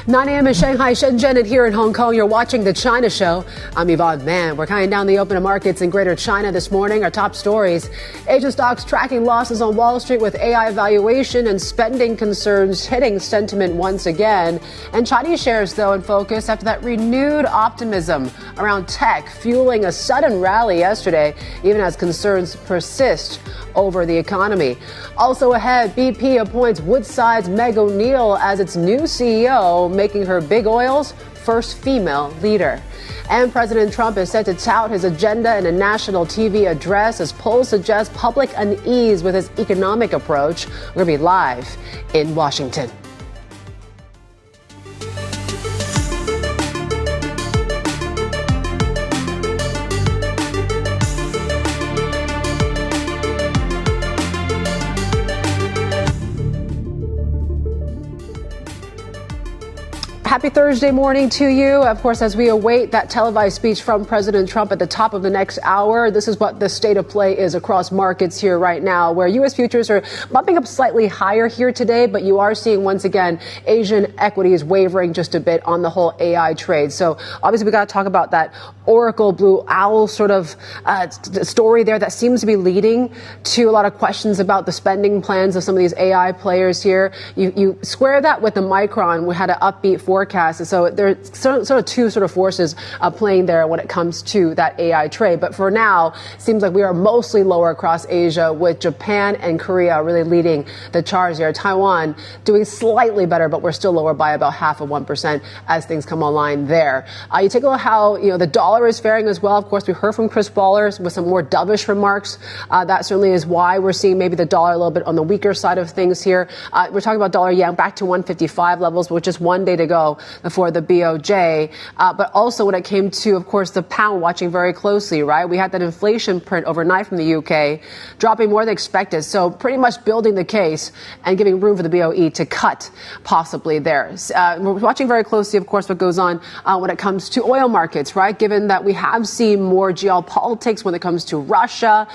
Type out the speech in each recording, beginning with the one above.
9 a.m. in Shanghai, Shenzhen, and here in Hong Kong, you're watching The China Show. I'm Yvonne Man. We're counting down the open markets in Greater China this morning. Our top stories: Asian stocks tracking losses on Wall Street with AI valuation and spending concerns hitting sentiment once again. And Chinese shares, though, in focus after that renewed optimism around tech, fueling a sudden rally yesterday, even as concerns persist over the economy. Also ahead, BP appoints Woodside's Meg O'Neill as its new CEO, making her big oil's first female leader. And President Trump is set to tout his agenda in a national TV address as polls suggest public unease with his economic approach. We're going to be live in Washington. Happy Thursday morning to you. Of course, as we await that televised speech from President Trump at the top of the next hour, this is what the state of play is across markets here right now, where U.S. futures are bumping up slightly higher here today, but you are seeing once again Asian equities wavering just a bit on the whole AI trade. So obviously we got to talk about that Oracle Blue Owl sort of story there that seems to be leading to a lot of questions about the spending plans of some of these AI players here. You square that with the Micron. We had an upbeat forecast. And so there's sort of two sort of forces playing there when it comes to that AI trade. But for now, it seems like we are mostly lower across Asia, with Japan and Korea really leading the charge here. Taiwan doing slightly better, but we're still lower by about 0.5% as things come online there. You take a look at how the dollar is faring as well. Of course, we heard from Chris Ballers with some more dovish remarks. That certainly is why we're seeing maybe the dollar a little bit on the weaker side of things here. We're talking about dollar yen back to 155 levels, with just one day to go before the BOJ. But also when it came to, of course, the pound, watching very closely, right? We had that inflation print overnight from the UK dropping more than expected. So pretty much building the case and giving room for the BOE to cut possibly there. We're watching very closely, of course, what goes on when it comes to oil markets, right? Given that we have seen more geopolitics when it comes to Russia,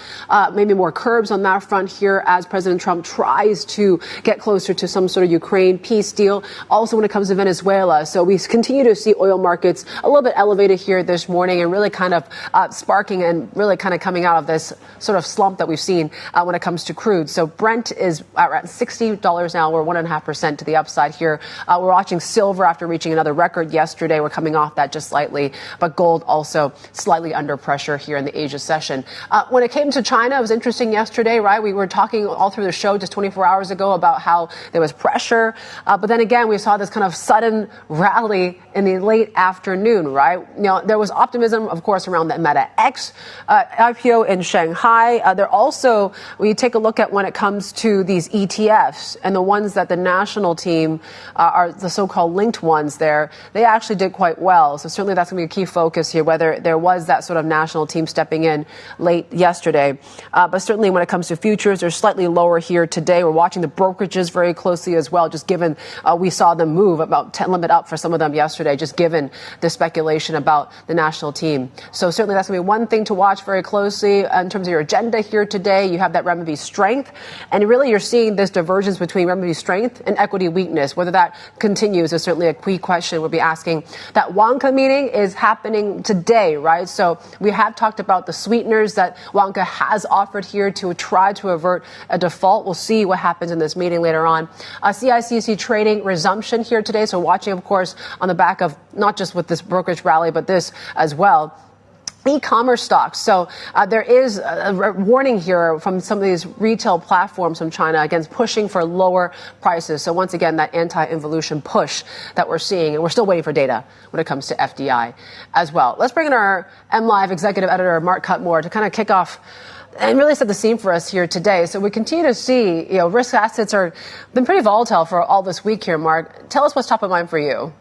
maybe more curbs on that front here as President Trump tries to get closer to some sort of Ukraine peace deal. Also when it comes to Venezuela. So we continue to see oil markets a little bit elevated here this morning and really kind of sparking and really kind of coming out of this sort of slump that we've seen when it comes to crude. So Brent is at $60 now. We're 1.5% to the upside here. We're watching silver after reaching another record yesterday. We're coming off that just slightly, but gold also slightly under pressure here in the Asia session. When it came to China, it was interesting yesterday, right? We were talking all through the show just 24 hours ago about how there was pressure. But then again, we saw this kind of sudden rally in the late afternoon, right? There was optimism, of course, around the Meta X IPO in Shanghai. There also, when you take a look at when it comes to these ETFs and the ones that the national team are the so-called linked ones there, they actually did quite well. So certainly that's going to be a key focus here, whether there was that sort of national team stepping in late yesterday. But certainly when it comes to futures, they're slightly lower here today. We're watching the brokerages very closely as well, just given we saw them move about 10 limit up for some of them yesterday, just given the speculation about the national team. So certainly that's going to be one thing to watch very closely in terms of your agenda here today. You have that renminbi strength, and really you're seeing this divergence between renminbi strength and equity weakness. Whether that continues is certainly a key question we'll be asking. That Vanke meeting is happening today, right? So we have talked about the sweeteners that Vanke has offered here to try to avert a default. We'll see what happens in this meeting later on. CICC trading resumption here today. So watching, of course, on the back of not just with this brokerage rally, but this as well. E-commerce stocks. So there is a warning here from some of these retail platforms from China against pushing for lower prices. So once again, that anti-involution push that we're seeing, and we're still waiting for data when it comes to FDI as well. Let's bring in our MLive executive editor, Mart to kind of kick off and really set the scene for us here today. So we continue to see, risk assets are been pretty volatile for all this week here, Mark. Tell us what's top of mind for you.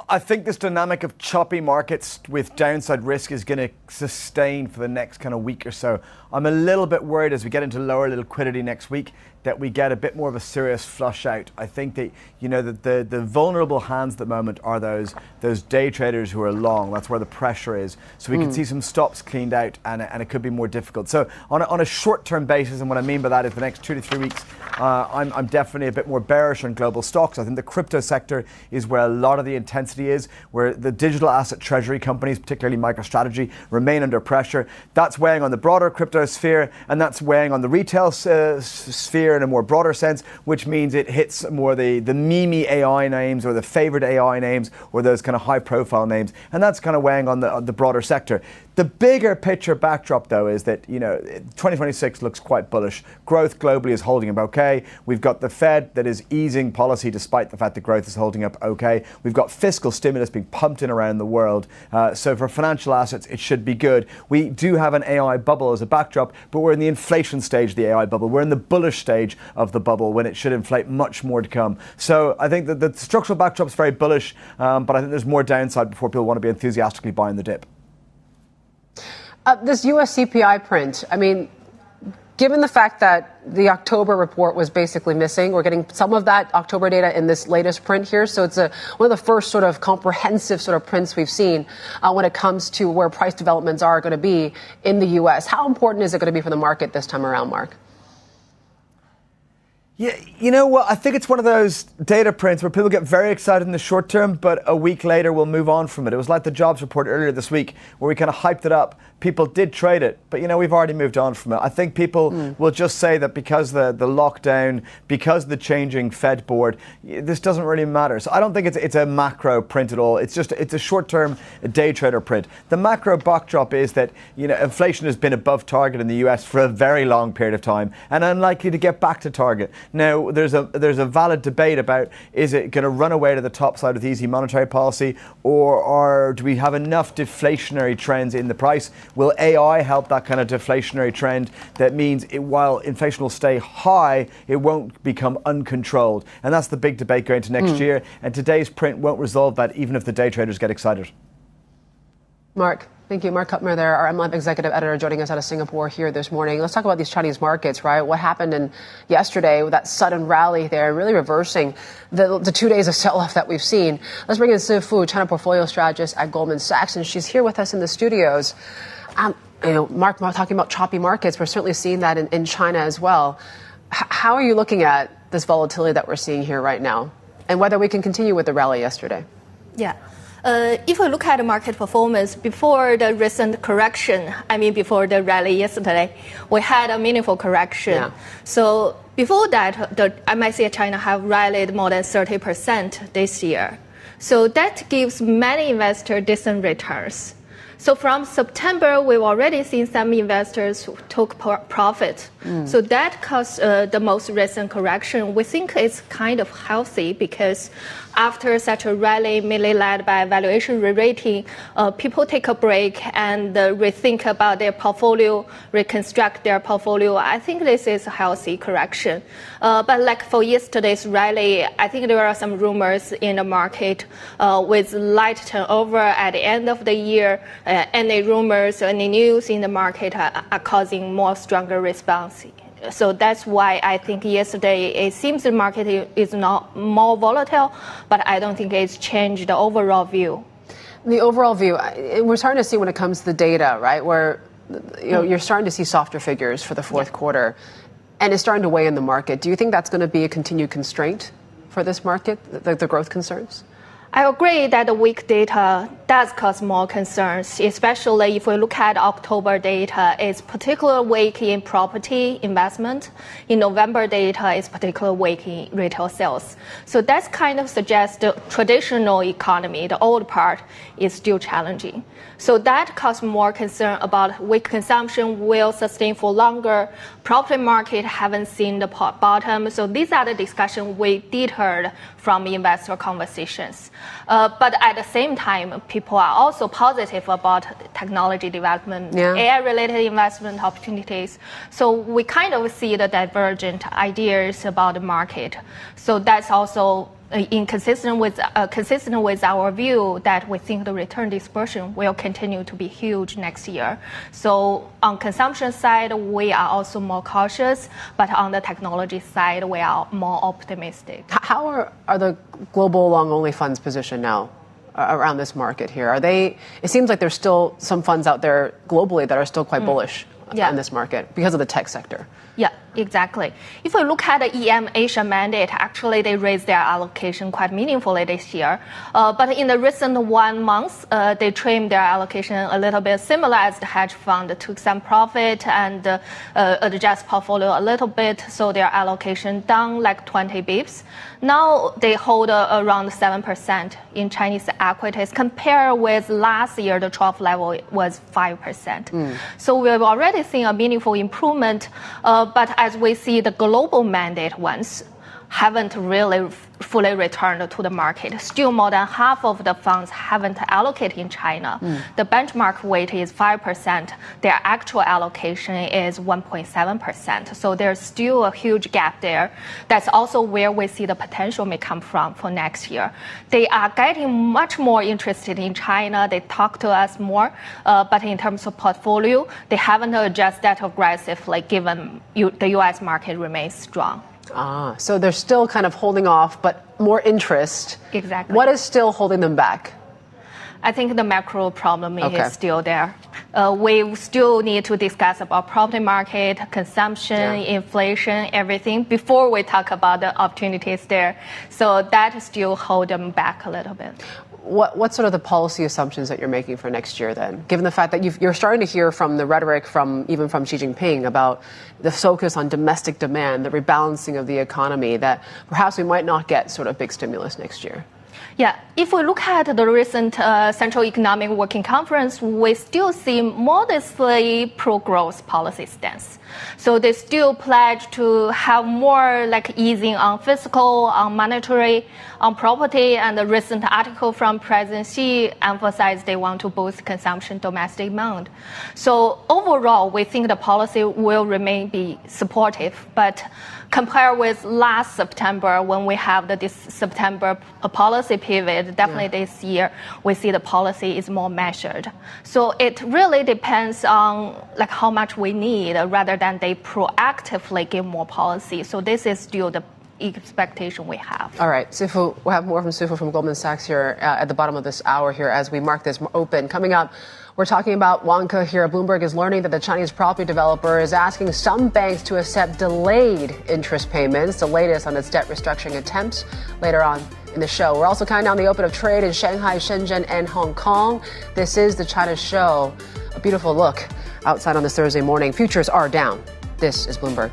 I think this dynamic of choppy markets with downside risk is going to sustain for the next kind of week or so. I'm a little bit worried as we get into lower liquidity next week. that we get a bit more of a serious flush out. I think that, the vulnerable hands at the moment are those day traders who are long. That's where the pressure is. So we can see some stops cleaned out, and it could be more difficult. So on a short-term basis, and what I mean by that is the next 2 to 3 weeks, I'm definitely a bit more bearish on global stocks. I think the crypto sector is where a lot of the intensity is, where the digital asset treasury companies, particularly MicroStrategy, remain under pressure. That's weighing on the broader crypto sphere, and that's weighing on the retail sphere in a more broader sense, which means it hits more the meme AI names or the favored AI names or those kind of high profile names, and that's kind of weighing on the broader sector. The bigger picture backdrop, though, is that 2026 looks quite bullish. Growth globally is holding up okay. We've got the Fed that is easing policy despite the fact that growth is holding up okay. We've got fiscal stimulus being pumped in around the world. So for financial assets, it should be good. We do have an AI bubble as a backdrop, but we're in the inflation stage of the AI bubble. We're in the bullish stage of the bubble when it should inflate much more to come. So I think that the structural backdrop is very bullish, but I think there's more downside before people want to be enthusiastically buying the dip. This U.S. CPI print, I mean, given the fact that the October report was basically missing, we're getting some of that October data in this latest print here. So it's one of the first sort of comprehensive sort of prints we've seen when it comes to where price developments are going to be in the U.S. How important is it going to be for the market this time around, Mark? Yeah, you know what? I think it's one of those data prints where people get very excited in the short term, but a week later we'll move on from it. It was like the jobs report earlier this week where we kind of hyped it up. People did trade it, but we've already moved on from it. I think people will just say that because the lockdown, because the changing Fed board, this doesn't really matter. So I don't think it's a macro print at all. It's a short-term day trader print. The macro backdrop is that inflation has been above target in the US for a very long period of time and unlikely to get back to target. Now there's a valid debate about, is it going to run away to the top side with easy monetary policy, or do we have enough deflationary trends in the price? Will AI help that kind of deflationary trend? That means while inflation will stay high, it won't become uncontrolled. And that's the big debate going into next year. And today's print won't resolve that, even if the day traders get excited. Mark, thank you. Mark Kuttner there, our MLab executive editor, joining us out of Singapore here this morning. Let's talk about these Chinese markets, right? What happened yesterday with that sudden rally there, really reversing the 2 days of sell-off that we've seen. Let's bring in Si Fu, China portfolio strategist at Goldman Sachs, and she's here with us in the studios. Mark, talking about choppy markets, we're certainly seeing that in China as well. How are you looking at this volatility that we're seeing here right now, and whether we can continue with the rally yesterday? Yeah. If we look at the market performance before the recent correction, before the rally yesterday, we had a meaningful correction. Yeah. So before that, the MSCI China have rallied more than 30% this year. So that gives many investors decent returns. So from September, we've already seen some investors who took profit. So that caused the most recent correction. We think it's kind of healthy because after such a rally, mainly led by valuation re-rating, people take a break and rethink about their portfolio, reconstruct their portfolio. I think this is a healthy correction. But like for yesterday's rally, I think there are some rumors in the market with light turnover at the end of the year. Any rumors, any news in the market are causing more stronger response. So that's why I think yesterday it seems the market is not more volatile, but I don't think it's changed the overall view. The overall view, we're starting to see when it comes to the data, right, where you're starting to see softer figures for the fourth quarter, and it's starting to weigh in the market. Do you think that's going to be a continued constraint for this market, the growth concerns? I agree that the weak data does cause more concerns, especially if we look at October data. It's particularly weak in property investment. In November data, it's particularly weak in retail sales. So that kind of suggests the traditional economy, the old part, is still challenging. So that causes more concern about weak consumption will sustain for longer. Property market haven't seen the bottom. So these are the discussions we did heard from investor conversations. But at the same time, people are also positive about technology development, AI-related investment opportunities. So we kind of see the divergent ideas about the market. So that's also consistent with our view that we think the return dispersion will continue to be huge next year. So on consumption side, we are also more cautious, but on the technology side, we are more optimistic. How are the global long-only funds positioned now around this market here? It seems like there's still some funds out there globally that are still quite bullish in this market because of the tech sector. Yeah, exactly. If we look at the EM Asia mandate, actually they raised their allocation quite meaningfully this year. But in the recent 1 month, they trimmed their allocation a little bit, similar as the hedge fund took some profit and adjust portfolio a little bit, so their allocation down like 20 bips. Now they hold around 7% in Chinese equities. Compared with last year, the trough level was 5%. So we've already seen a meaningful improvement. But as we see, the global mandate ones haven't really fully returned to the market. Still more than half of the funds haven't allocated in China. The benchmark weight is 5%. Their actual allocation is 1.7%. So there's still a huge gap there. That's also where we see the potential may come from for next year. They are getting much more interested in China. They talk to us more. But in terms of portfolio, they haven't adjusted that aggressively given the U.S. market remains strong. So they're still kind of holding off, but more interest. Exactly. What is still holding them back? I think the macro problem is still there. We still need to discuss about property market, consumption, inflation, everything before we talk about the opportunities there. So that still hold them back a little bit. What sort of the policy assumptions that you're making for next year then? Given the fact that you're starting to hear from the rhetoric even from Xi Jinping about the focus on domestic demand, the rebalancing of the economy, that perhaps we might not get sort of big stimulus next year. Yeah, if we look at the recent Central Economic Working Conference, we still see modestly pro-growth policy stance. So they still pledge to have more like easing on fiscal, on monetary, on property, and the recent article from President Xi emphasized they want to boost consumption, domestic demand. So overall, we think the policy will be supportive, but compared with last September when we have this September policy pivot, definitely this year we see the policy is more measured. So it really depends on like how much we need rather than they proactively give more policy. So this is still the expectation we have. All right, Si Fu, we'll have more from Si Fu from Goldman Sachs here at the bottom of this hour here as we mark this open. Coming up, we're talking about Vanke here. Bloomberg is learning that the Chinese property developer is asking some banks to accept delayed interest payments, the latest on its debt restructuring attempts later on in the show. We're also counting down the open of trade in Shanghai, Shenzhen, and Hong Kong. This is the China Show. A beautiful look outside on this Thursday morning. Futures are down. This is Bloomberg.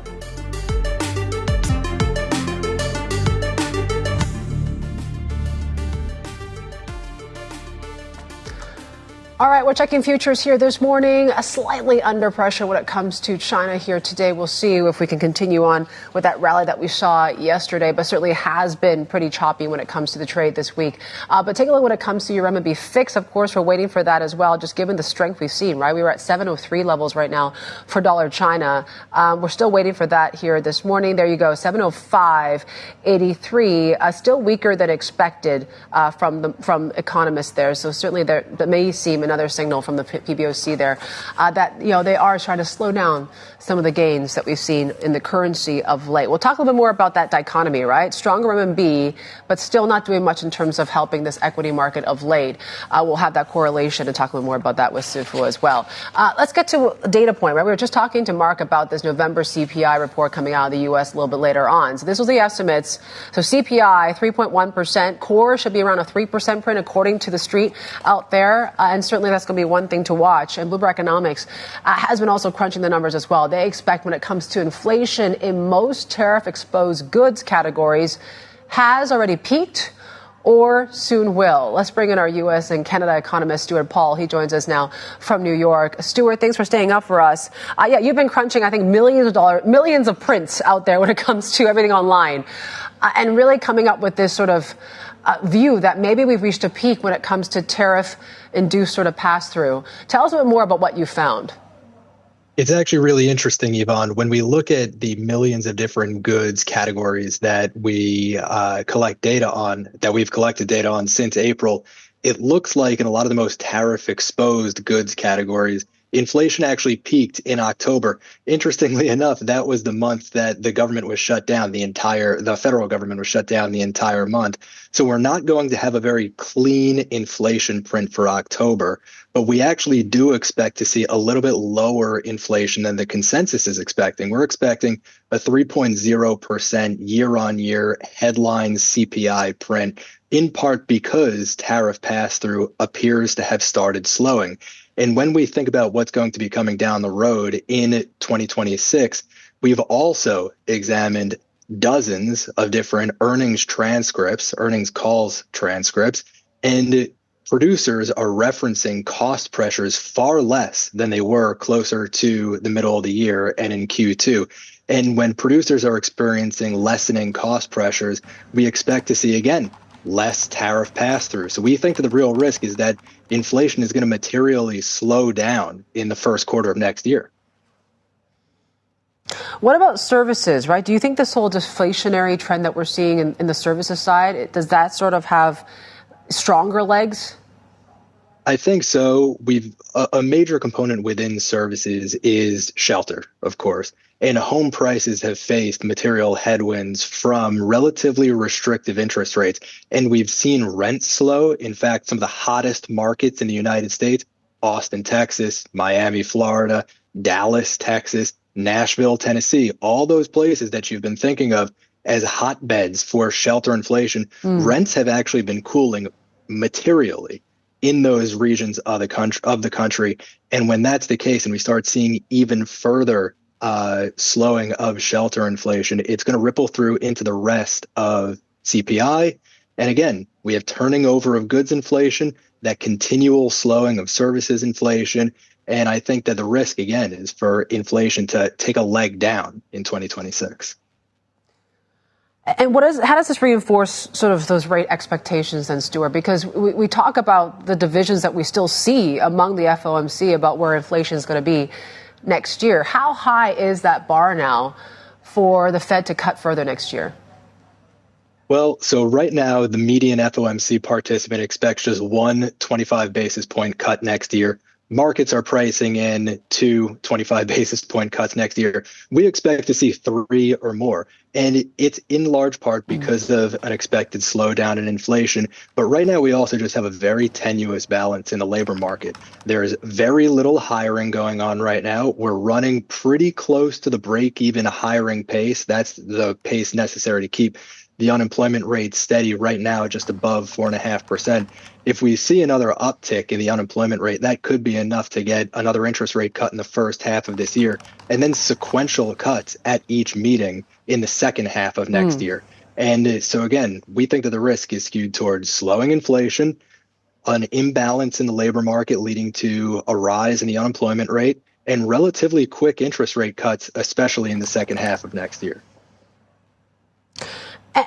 All right, we're checking futures here this morning. Slightly under pressure when it comes to China here today. We'll see if we can continue on with that rally that we saw yesterday, but certainly has been pretty choppy when it comes to the trade this week. But take a look when it comes to your renminbi fix. Of course, we're waiting for that as well, just given the strength we've seen, right? We were at 703 levels right now for dollar China. We're still waiting for that here this morning. There you go, 705.83. Still weaker than expected from economists there. So certainly that may seem another signal from the PBOC there that they are trying to slow down some of the gains that we've seen in the currency of late. We'll talk a little bit more about that dichotomy, right? Stronger RMB, but still not doing much in terms of helping this equity market of late. We'll have that correlation and talk a little more about that with Si Fu as well. Let's get to a data point, right? We were just talking to Mark about this November CPI report coming out of the U.S. a little bit later on. So this was the estimates. So CPI, 3.1%. Core should be around a 3% print according to the street out there. And certainly that's going to be one thing to watch. And Bloomberg Economics has been also crunching the numbers as well. They expect when it comes to inflation in most tariff-exposed goods categories has already peaked or soon will. Let's bring in our U.S. and Canada economist, Stuart Paul. He joins us now from New York. Stuart, thanks for staying up for us. You've been crunching, I think, millions of prints out there when it comes to everything online. And really coming up with this sort of view that maybe we've reached a peak when it comes to tariff-induced sort of pass-through. Tell us a bit more about what you found. It's actually really interesting, Yvonne. When we look at the millions of different goods categories that we collect data on, that we've collected data on since April, it looks like in a lot of the most tariff-exposed goods categories, inflation actually peaked in October. Interestingly enough, that was the month that the government was shut down, the federal government was shut down the entire month. So we're not going to have a very clean inflation print for October, but we actually do expect to see a little bit lower inflation than the consensus is expecting. We're expecting a 3.0% year-on-year headline CPI print, in part because tariff pass-through appears to have started slowing. And when we think about what's going to be coming down the road in 2026, we've also examined dozens of different earnings calls transcripts, and producers are referencing cost pressures far less than they were closer to the middle of the year and in Q2. And when producers are experiencing lessening cost pressures, we expect to see, again, less tariff pass-through. So we think that the real risk is that inflation is going to materially slow down in the first quarter of next year. What about services, right? Do you think this whole deflationary trend that we're seeing in the services side, does that sort of have stronger legs? I think so. A major component within services is shelter, of course. And home prices have faced material headwinds from relatively restrictive interest rates. And we've seen rents slow. In fact, some of the hottest markets in the United States, Austin, Texas, Miami, Florida, Dallas, Texas, Nashville, Tennessee, all those places that you've been thinking of as hotbeds for shelter inflation, rents have actually been cooling materially in those regions of the country. And when that's the case, and we start seeing even further slowing of shelter inflation, it's going to ripple through into the rest of CPI. And again, we have turning over of goods inflation, that continual slowing of services inflation. And I think that the risk, again, is for inflation to take a leg down in 2026. And how does this reinforce sort of those rate expectations then, Stuart? Because we talk about the divisions that we still see among the FOMC about where inflation is going to be next year. How high is that bar now for the Fed to cut further next year? Well, so right now, the median FOMC participant expects just one 25 basis point cut next year. Markets are pricing in 2 25 basis point cuts next year. We expect to see 3 or more. And it's in large part because of an expected slowdown in inflation. But right now, we also just have a very tenuous balance in the labor market. There's very little hiring going on right now. We're running pretty close to the break-even hiring pace. That's the pace necessary to keep the unemployment rate steady right now, just above 4.5%. If we see another uptick in the unemployment rate, that could be enough to get another interest rate cut in the first half of this year, and then sequential cuts at each meeting in the second half of next year. And so again, we think that the risk is skewed towards slowing inflation, an imbalance in the labor market leading to a rise in the unemployment rate, and relatively quick interest rate cuts, especially in the second half of next year.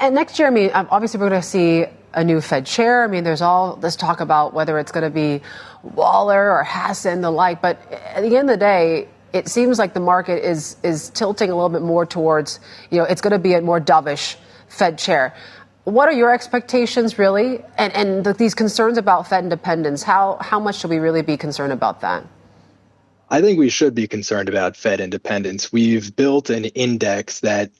And next year, I mean, obviously we're going to see a new Fed chair. I mean, there's all this talk about whether it's going to be Waller or Hassan, the like. But at the end of the day, it seems like the market is tilting a little bit more towards, it's going to be a more dovish Fed chair. What are your expectations, really? And these concerns about Fed independence, how much should we really be concerned about that? I think we should be concerned about Fed independence. We've built an index that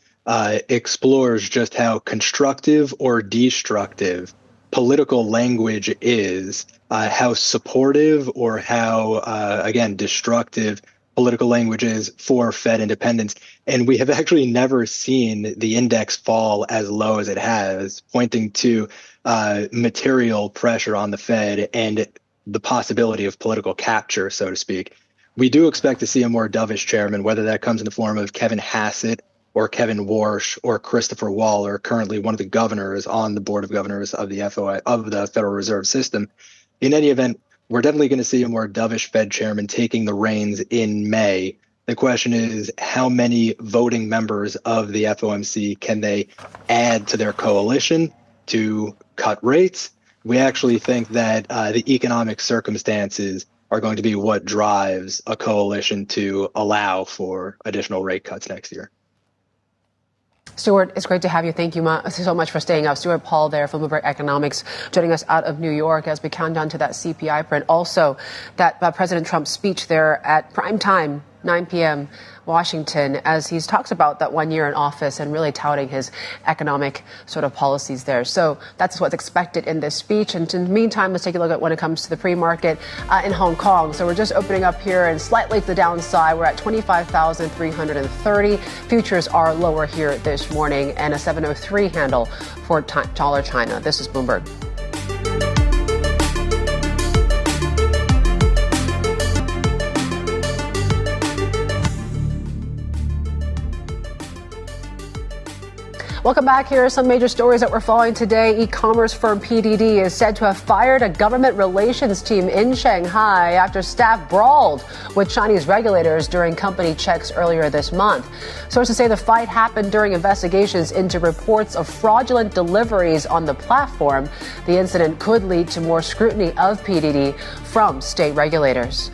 explores just how constructive or destructive political language is, how supportive or how, again, destructive political language is for Fed independence. And we have actually never seen the index fall as low as it has, pointing to material pressure on the Fed and the possibility of political capture, so to speak. We do expect to see a more dovish chairman, whether that comes in the form of Kevin Hassett or Kevin Warsh or Christopher Waller, currently one of the governors on the board of governors of the Federal Reserve System. In any event, we're definitely going to see a more dovish Fed chairman taking the reins in May. The question is, how many voting members of the FOMC can they add to their coalition to cut rates? We actually think that the economic circumstances are going to be what drives a coalition to allow for additional rate cuts next year. Stuart, it's great to have you. Thank you so much for staying up. Stuart Paul there from Bloomberg Economics joining us out of New York as we count down to that CPI print. Also, that President Trump's speech there at primetime, 9 p.m. Washington, as he talks about that 1 year in office and really touting his economic sort of policies there. So that's what's expected in this speech. And in the meantime, let's take a look at when it comes to the pre-market in Hong Kong. So we're just opening up here and slightly to the downside. We're at 25,330. Futures are lower here this morning and a 703 handle for dollar China. This is Bloomberg. Welcome back. Here are some major stories that we're following today. E-commerce firm PDD is said to have fired a government relations team in Shanghai after staff brawled with Chinese regulators during company checks earlier this month. Sources say the fight happened during investigations into reports of fraudulent deliveries on the platform. The incident could lead to more scrutiny of PDD from state regulators.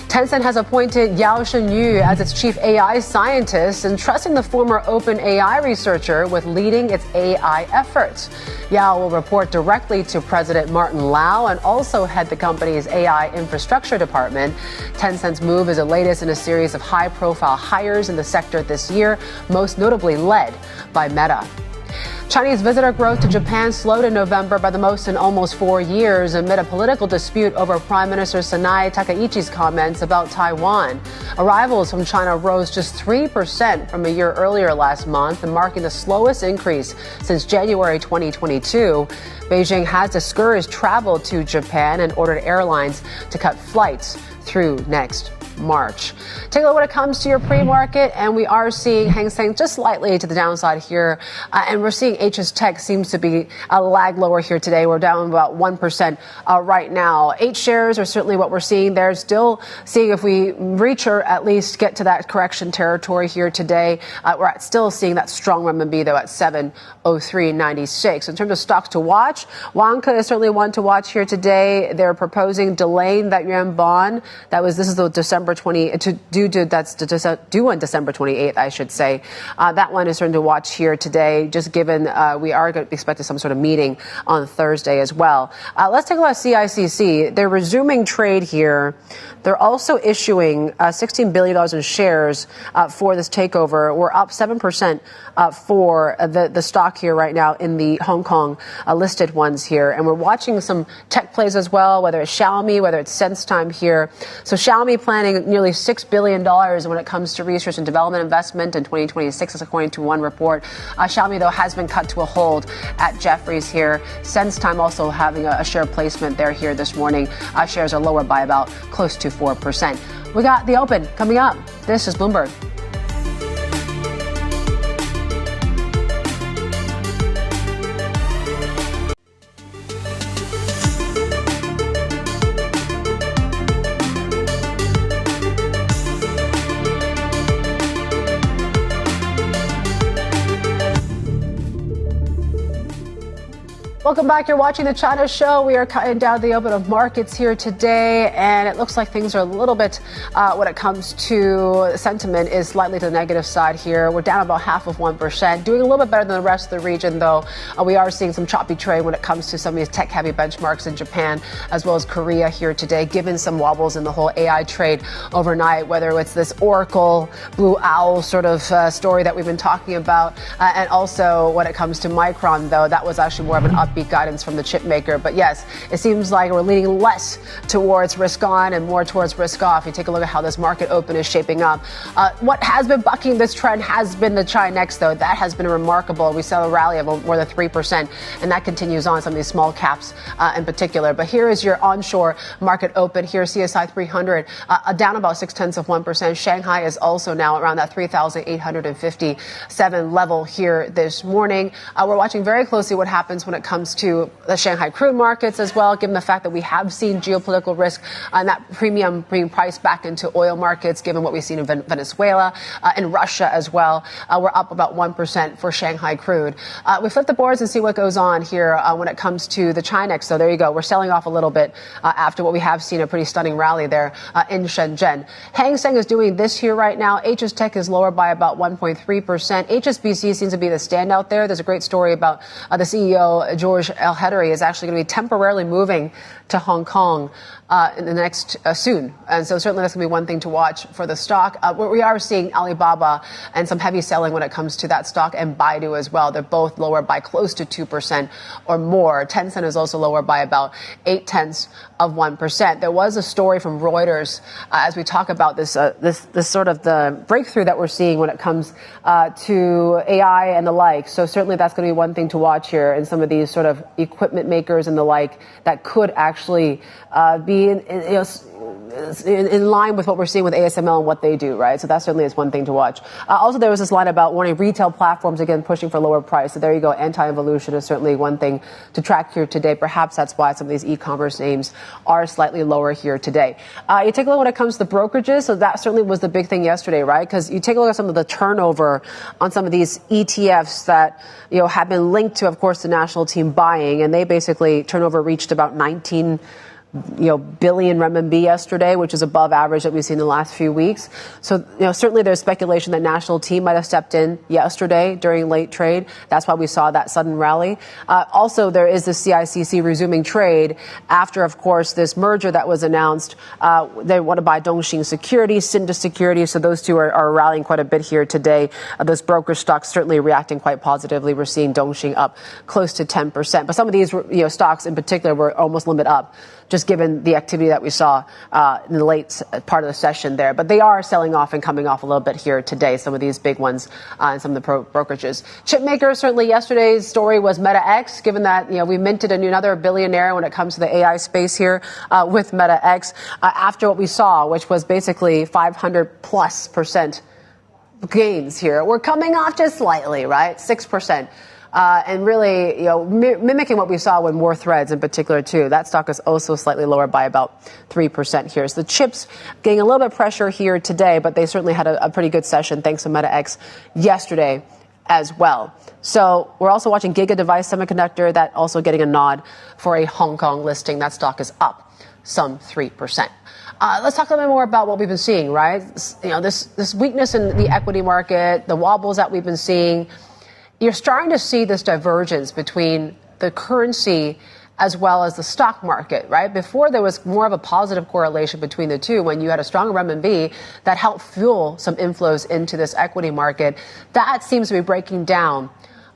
Tencent has appointed Yao Shenyu as its chief AI scientist, entrusting the former OpenAI researcher with leading its AI efforts. Yao will report directly to President Martin Lau and also head the company's AI infrastructure department. Tencent's move is the latest in a series of high-profile hires in the sector this year, most notably led by Meta. Chinese visitor growth to Japan slowed in November by the most in almost 4 years amid a political dispute over Prime Minister Sanae Takaichi's comments about Taiwan. Arrivals from China rose just 3% from a year earlier last month, and marking the slowest increase since January 2022. Beijing has discouraged travel to Japan and ordered airlines to cut flights through next March. Take a look when it comes to your pre-market, and we are seeing Hang Seng just slightly to the downside here, and we're seeing HS Tech seems to be a lag lower here today. We're down about 1% right now. 8 shares are certainly what we're seeing there. Still seeing if we reach or at least get to that correction territory here today. We're still seeing that strong renminbi though at 703.96. In terms of stocks to watch, Vanke is certainly one to watch here today. They're proposing delaying that Yuan bond. This is the December 20 that's due on December 28th, I should say. That one is starting to watch here today, just given we are expecting some sort of meeting on Thursday as well. Let's take a look at CICC. They're resuming trade here. They're also issuing $16 billion in shares for this takeover. We're up 7% for the stock here right now in the Hong Kong listed ones here. And we're watching some tech plays as well, whether it's Xiaomi, whether it's SenseTime here. So Xiaomi planning nearly $6 billion when it comes to research and development investment in 2026, as according to one report. Xiaomi, though, has been cut to a hold at Jefferies here. SenseTime also having a share placement there here this morning. Shares are lower by about close to 4%. We got the open coming up. This is Bloomberg. Welcome back. You're watching the China Show. We are cutting down the open of markets here today, and it looks like things are a little bit, when it comes to sentiment, is slightly to the negative side here. We're down about 0.5%, doing a little bit better than the rest of the region, though. We are seeing some choppy trade when it comes to some of these tech-heavy benchmarks in Japan, as well as Korea here today, given some wobbles in the whole AI trade overnight, whether it's this Oracle, Blue Owl sort of story that we've been talking about, and also when it comes to Micron, though, that was actually more of an upbeat guidance from the chip maker. But yes, it seems like we're leaning less towards risk on and more towards risk off. You take a look at how this market open is shaping up. What has been bucking this trend has been the Chi-Nex, though. That has been remarkable. We saw a rally of more than 3%, and that continues on some of these small caps in particular. But here is your onshore market open. Here, CSI 300 down about 0.6%. Shanghai is also now around that 3,857 level here this morning. We're watching very closely what happens when it comes comes to the Shanghai crude markets as well, given the fact that we have seen geopolitical risk and that premium being priced back into oil markets, given what we've seen in Venezuela and Russia as well. We're up about 1% for Shanghai crude. We flip the boards and see what goes on here when it comes to the Chinex. So there you go. We're selling off a little bit after what we have seen a pretty stunning rally there in Shenzhen. Hang Seng is doing this here right now. HS Tech is lower by about 1.3%. HSBC seems to be the standout there. There's a great story about the CEO, George El-Hedary, is actually going to be temporarily moving to Hong Kong in the next soon. And so certainly that's going to be one thing to watch for the stock. We are seeing Alibaba and some heavy selling when it comes to that stock, and Baidu as well. They're both lower by close to 2% or more. Tencent is also lower by about 0.8%. There was a story from Reuters as we talk about this sort of the breakthrough that we're seeing when it comes to AI and the like. So certainly that's going to be one thing to watch here in some of these sort of equipment makers and the like that could actually be in line with what we're seeing with ASML and what they do, right? So that certainly is one thing to watch. Also, there was this line about warning retail platforms, again, pushing for lower price. So there you go. Anti-involution is certainly one thing to track here today. Perhaps that's why some of these e-commerce names are slightly lower here today. You take a look when it comes to the brokerages. So that certainly was the big thing yesterday, right? Because you take a look at some of the turnover on some of these ETFs that, have been linked to, of course, the national team buying, and they basically turnover reached about 19 billion renminbi yesterday, which is above average that we've seen in the last few weeks. So, certainly there's speculation that national team might have stepped in yesterday during late trade. That's why we saw that sudden rally. Also, there is the CICC resuming trade after, of course, this merger that was announced. They want to buy Dongxing Securities, Cinda Securities. So those two are rallying quite a bit here today. Those broker stocks certainly reacting quite positively. We're seeing Dongxing up close to 10%. But some of these, stocks in particular were almost limit up, just given the activity that we saw in the late part of the session there. But they are selling off and coming off a little bit here today, some of these big ones and some of the brokerages. Chip makers, certainly yesterday's story was Meta X, given that, we minted another billionaire when it comes to the AI space here with Meta X after what we saw, which was basically 500+% gains here. We're coming off just slightly, right? 6%. And really, mimicking what we saw with more threads in particular, too. That stock is also slightly lower by about 3% here. So the chips getting a little bit of pressure here today, but they certainly had a pretty good session thanks to Meta X yesterday as well. So we're also watching Giga Device Semiconductor, that also getting a nod for a Hong Kong listing. That stock is up some 3%. Let's talk a little bit more about what we've been seeing, right? This weakness in the equity market, the wobbles that we've been seeing. You're starting to see this divergence between the currency as well as the stock market, right? Before, there was more of a positive correlation between the two when you had a strong renminbi that helped fuel some inflows into this equity market. That seems to be breaking down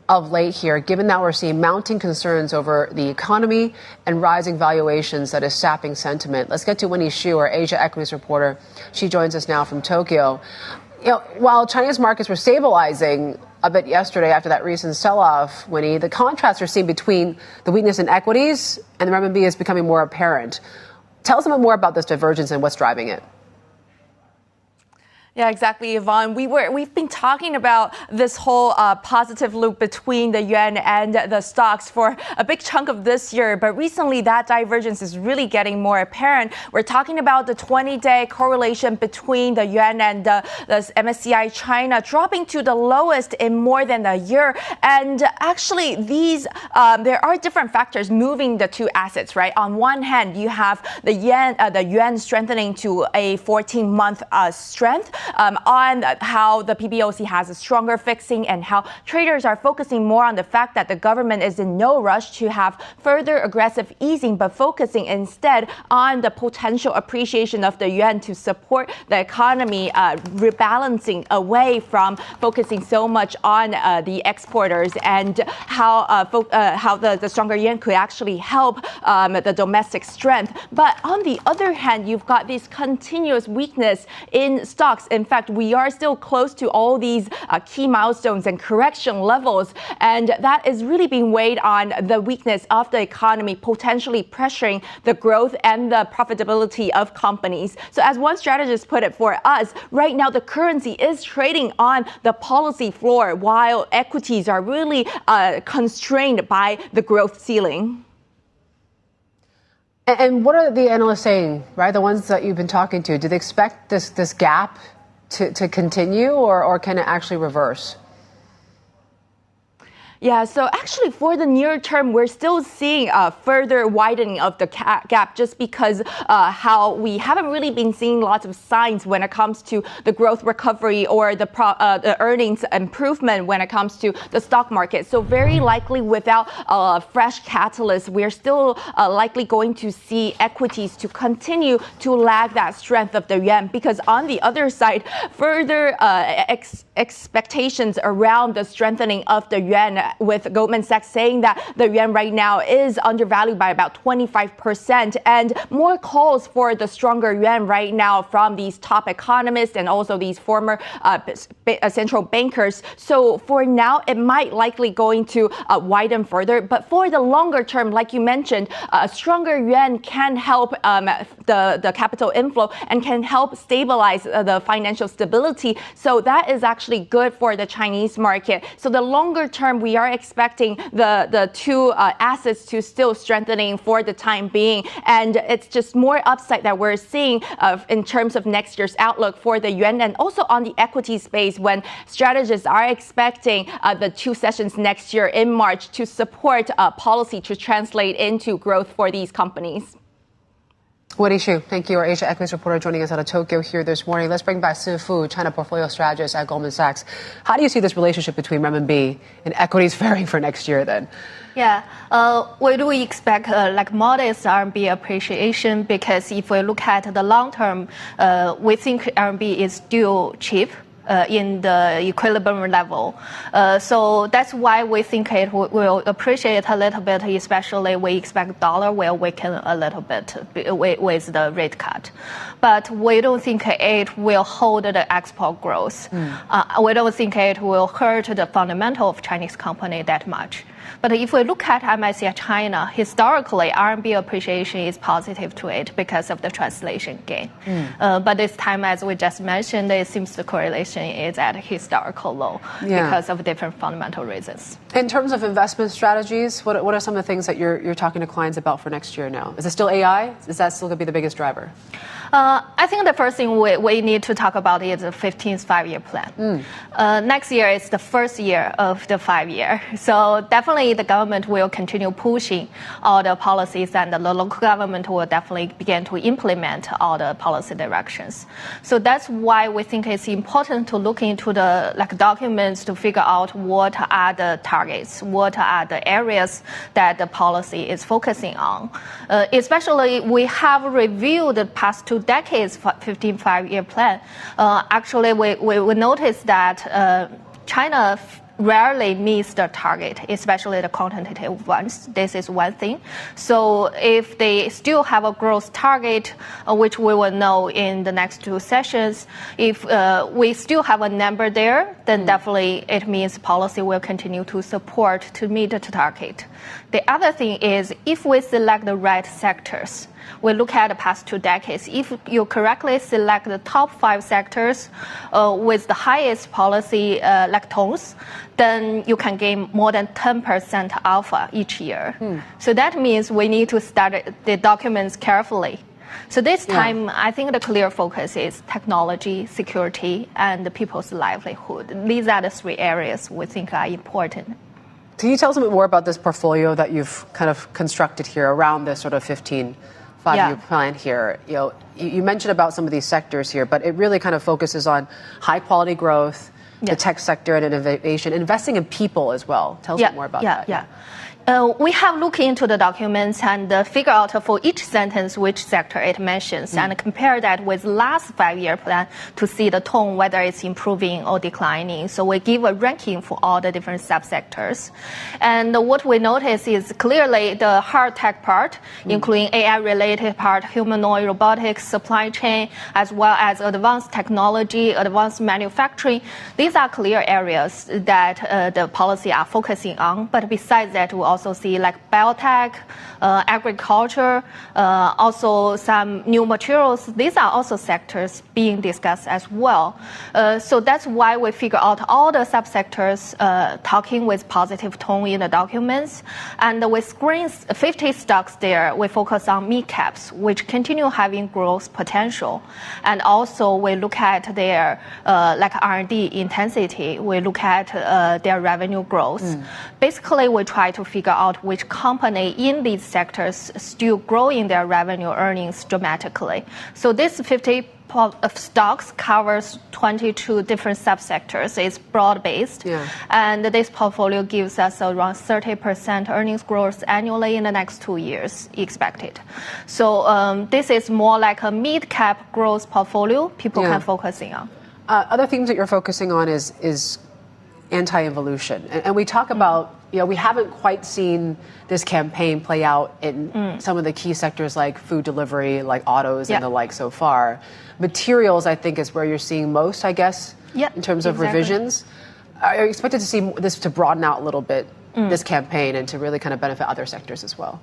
of late here, given that we're seeing mounting concerns over the economy and rising valuations that is sapping sentiment. Let's get to Winnie Xu, our Asia equities reporter. She joins us now from Tokyo. While Chinese markets were stabilizing a bit yesterday after that recent sell-off, Winnie, the contrast we're seeing between the weakness in equities and the renminbi is becoming more apparent. Tell us a bit more about this divergence and what's driving it. Yeah, exactly, Yvonne. We've been talking about this whole positive loop between the yuan and the stocks for a big chunk of this year, but recently that divergence is really getting more apparent. We're talking about the 20-day correlation between the yuan and the MSCI China dropping to the lowest in more than a year. And actually, there are different factors moving the two assets, right? On one hand, you have the yuan strengthening to a 14-month strength. On how the PBOC has a stronger fixing and how traders are focusing more on the fact that the government is in no rush to have further aggressive easing, but focusing instead on the potential appreciation of the yuan to support the economy, rebalancing away from focusing so much on the exporters and how the stronger yuan could actually help the domestic strength. But on the other hand, you've got this continuous weakness in stocks, In fact, we are still close to all these key milestones and correction levels, and that is really being weighed on the weakness of the economy, potentially pressuring the growth and the profitability of companies. So as one strategist put it for us, right now the currency is trading on the policy floor while equities are really constrained by the growth ceiling. And what are the analysts saying, right? The ones that you've been talking to, do they expect this gap to continue or can it actually reverse? Yeah, so actually for the near term, we're still seeing a further widening of the gap just because how we haven't really been seeing lots of signs when it comes to the growth recovery or the earnings improvement when it comes to the stock market. So very likely without a fresh catalyst, we're still likely going to see equities to continue to lag that strength of the yuan, because on the other side, further expectations around the strengthening of the yuan, with Goldman Sachs saying that the yuan right now is undervalued by about 25%, and more calls for the stronger yuan right now from these top economists and also these former central bankers. So for now, it might likely going to widen further. But for the longer term, like you mentioned, a stronger yuan can help the capital inflow and can help stabilize the financial stability. So that is actually good for the Chinese market. So the longer term, we are expecting the two assets to still strengthening for the time being. And it's just more upside that we're seeing in terms of next year's outlook for the yuan, and also on the equity space when strategists are expecting the two sessions next year in March to support policy to translate into growth for these companies. Woody Xu, thank you. Our Asia equities reporter joining us out of Tokyo here this morning. Let's bring back Si Fu, China portfolio strategist at Goldman Sachs. How do you see this relationship between renminbi and equities faring for next year then? Yeah, we do expect like modest RMB appreciation, because if we look at the long term, we think RMB is still cheap. In the equilibrium level. So that's why we think it will appreciate a little bit, especially we expect dollar will weaken a little bit with the rate cut. But we don't think it will hold the export growth. We don't think it will hurt the fundamental of Chinese company that much. But if we look at MSCI China, historically, RMB appreciation is positive to it because of the translation gain. But this time, as we just mentioned, it seems the correlation is at a historical low because of different fundamental reasons. In terms of investment strategies, what are some of the things that you're talking to clients about for next year now? Is it still AI? Is that still going to be the biggest driver? I think the first thing we need to talk about is the 15th five-year plan. Next year is the first year of the 5-year. So definitely the government will continue pushing all the policies, and the local government will definitely begin to implement all the policy directions. So that's why we think it's important to look into the documents to figure out what are the targets, what are the areas that the policy is focusing on. Especially we have reviewed the past 2 decades 15 5-year plan. Actually, we noticed that China rarely meets the target, especially the quantitative ones. This is one thing. So if they still have a growth target, which we will know in the next 2 sessions, if we still have a number there, then definitely it means policy will continue to support to meet the target. The other thing is, if we select the right sectors, we look at the past 2 decades. If you correctly select the top 5 sectors with the highest policy tones, then you can gain more than 10% alpha each year. So that means we need to study the documents carefully. So this time, I think the clear focus is technology, security, and the people's livelihood. These are the 3 areas we think are important. Can you tell us a bit more about this portfolio that you've kind of constructed here around this sort of 15 5-year plan here? You know, you mentioned about some of these sectors here, but it really kind of focuses on high quality growth, the tech sector and innovation, investing in people as well. Tell us more about that. We have looked into the documents and figure out for each sentence which sector it mentions and compare that with last 5-year plan to see the tone, whether it's improving or declining. So we give a ranking for all the different subsectors. And what we notice is clearly the hard tech part, including AI-related part, humanoid robotics, supply chain, as well as advanced technology, advanced manufacturing. These are clear areas that the policy are focusing on. But besides that, we also see like biotech, agriculture, also some new materials. These are also sectors being discussed as well. So that's why we figure out all the subsectors talking with positive tone in the documents. And we screen 50 stocks there. We focus on mid caps, which continue having growth potential. And also we look at their like R&D intensity. We look at their revenue growth. Basically, we try to figure out which company in these sectors still growing their revenue earnings dramatically. So this 50 of stocks covers 22 different subsectors. It's broad-based. And this portfolio gives us around 30% earnings growth annually in the next 2 years expected. So this is more like a mid-cap growth portfolio people can focus on. Other things that you're focusing on is anti-involution. And we talk about, we haven't quite seen this campaign play out in some of the key sectors like food delivery, like autos and the like so far. Materials, I think, is where you're seeing most, I guess, in terms of revisions. Are you expected to see this to broaden out a little bit, this campaign, and to really kind of benefit other sectors as well?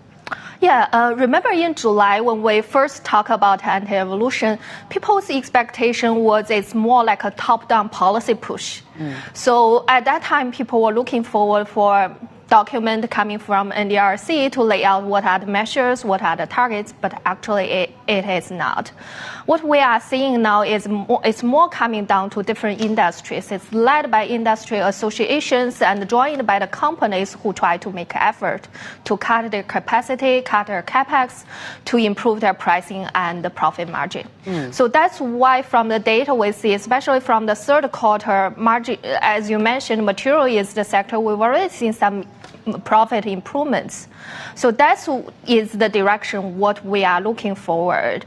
Remember in July when we first talked about anti-evolution, people's expectation was it's more like a top-down policy push. So at that time, people were looking forward for document coming from NDRC to lay out what are the measures, what are the targets, but actually it is not. What we are seeing now is it's more coming down to different industries. It's led by industry associations and joined by the companies who try to make effort to cut their capacity, cut their capex, to improve their pricing and the profit margin. So that's why from the data we see, especially from the third quarter margin, as you mentioned, material is the sector we've already seen some profit improvements. So that is the direction what we are looking forward.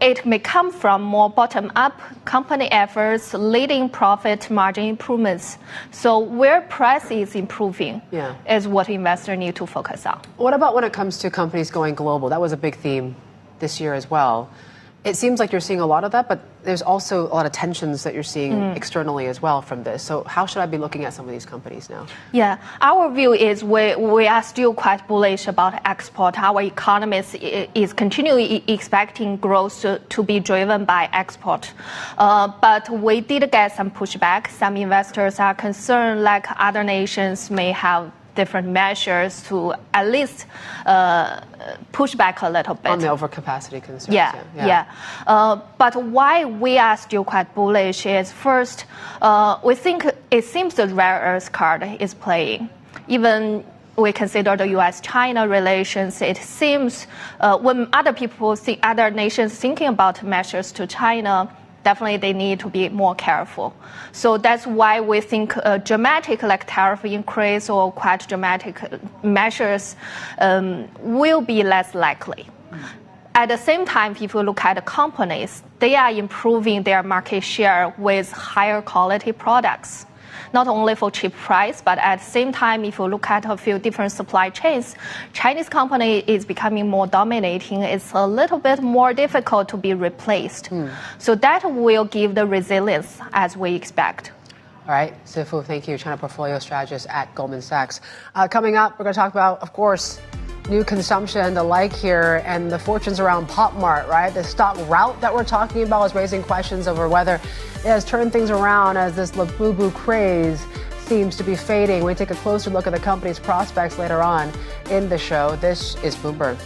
It may come from more bottom-up company efforts leading profit margin improvements. So where price is improving is what investors need to focus on. What about when it comes to companies going global? That was a big theme this year as well. It seems like you're seeing a lot of that, but there's also a lot of tensions that you're seeing externally as well from this. So how should I be looking at some of these companies now? Our view is we are still quite bullish about export. Our economist is continually expecting growth to be driven by export. But we did get some pushback. Some investors are concerned like other nations may have different measures to at least push back a little bit. On the overcapacity concerns. But why we are still quite bullish is first, we think it seems the rare earth card is playing. Even we consider the U.S.-China relations, it seems when other nations thinking about measures to China, definitely they need to be more careful. So that's why we think dramatic like tariff increase or quite dramatic measures will be less likely. At the same time, if you look at the companies, they are improving their market share with higher quality products. Not only for cheap price, but at the same time, if you look at a few different supply chains, Chinese company is becoming more dominating. It's a little bit more difficult to be replaced. So that will give the resilience as we expect. All right, Si Fu, thank you, China portfolio strategist at Goldman Sachs. Coming up, we're going to talk about, of course, new consumption and the like here, and the fortunes around Mart, right? The stock rout that we're talking about is raising questions over whether it has turned things around as this Labubu craze seems to be fading. We take a closer look at the company's prospects later on in the show. This is Bloomberg.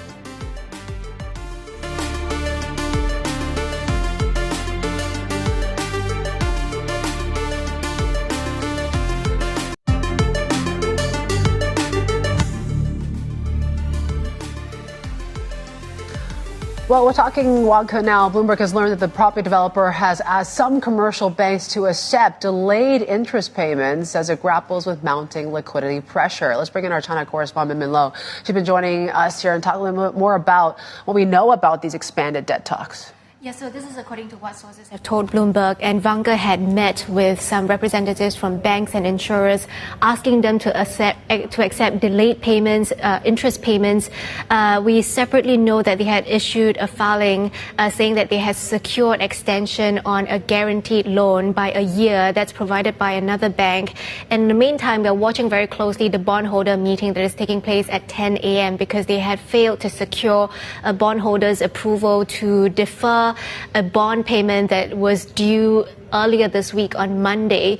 Well, we're talking Vanke now. Bloomberg has learned that the property developer has asked some commercial banks to accept delayed interest payments as it grapples with mounting liquidity pressure. Let's bring in our China correspondent, Min Lo. She's been joining us here and talk a little bit more about what we know about these expanded debt talks. Yeah, so this is according to what sources have told Bloomberg, and Vanke had met with some representatives from banks and insurers, asking them to accept delayed payments, interest payments. We separately know that they had issued a filing saying that they had secured extension on a guaranteed loan by a year that's provided by another bank. And in the meantime, we're watching very closely the bondholder meeting that is taking place at 10 a.m. because they had failed to secure a bondholder's approval to defer a bond payment that was due earlier this week on Monday.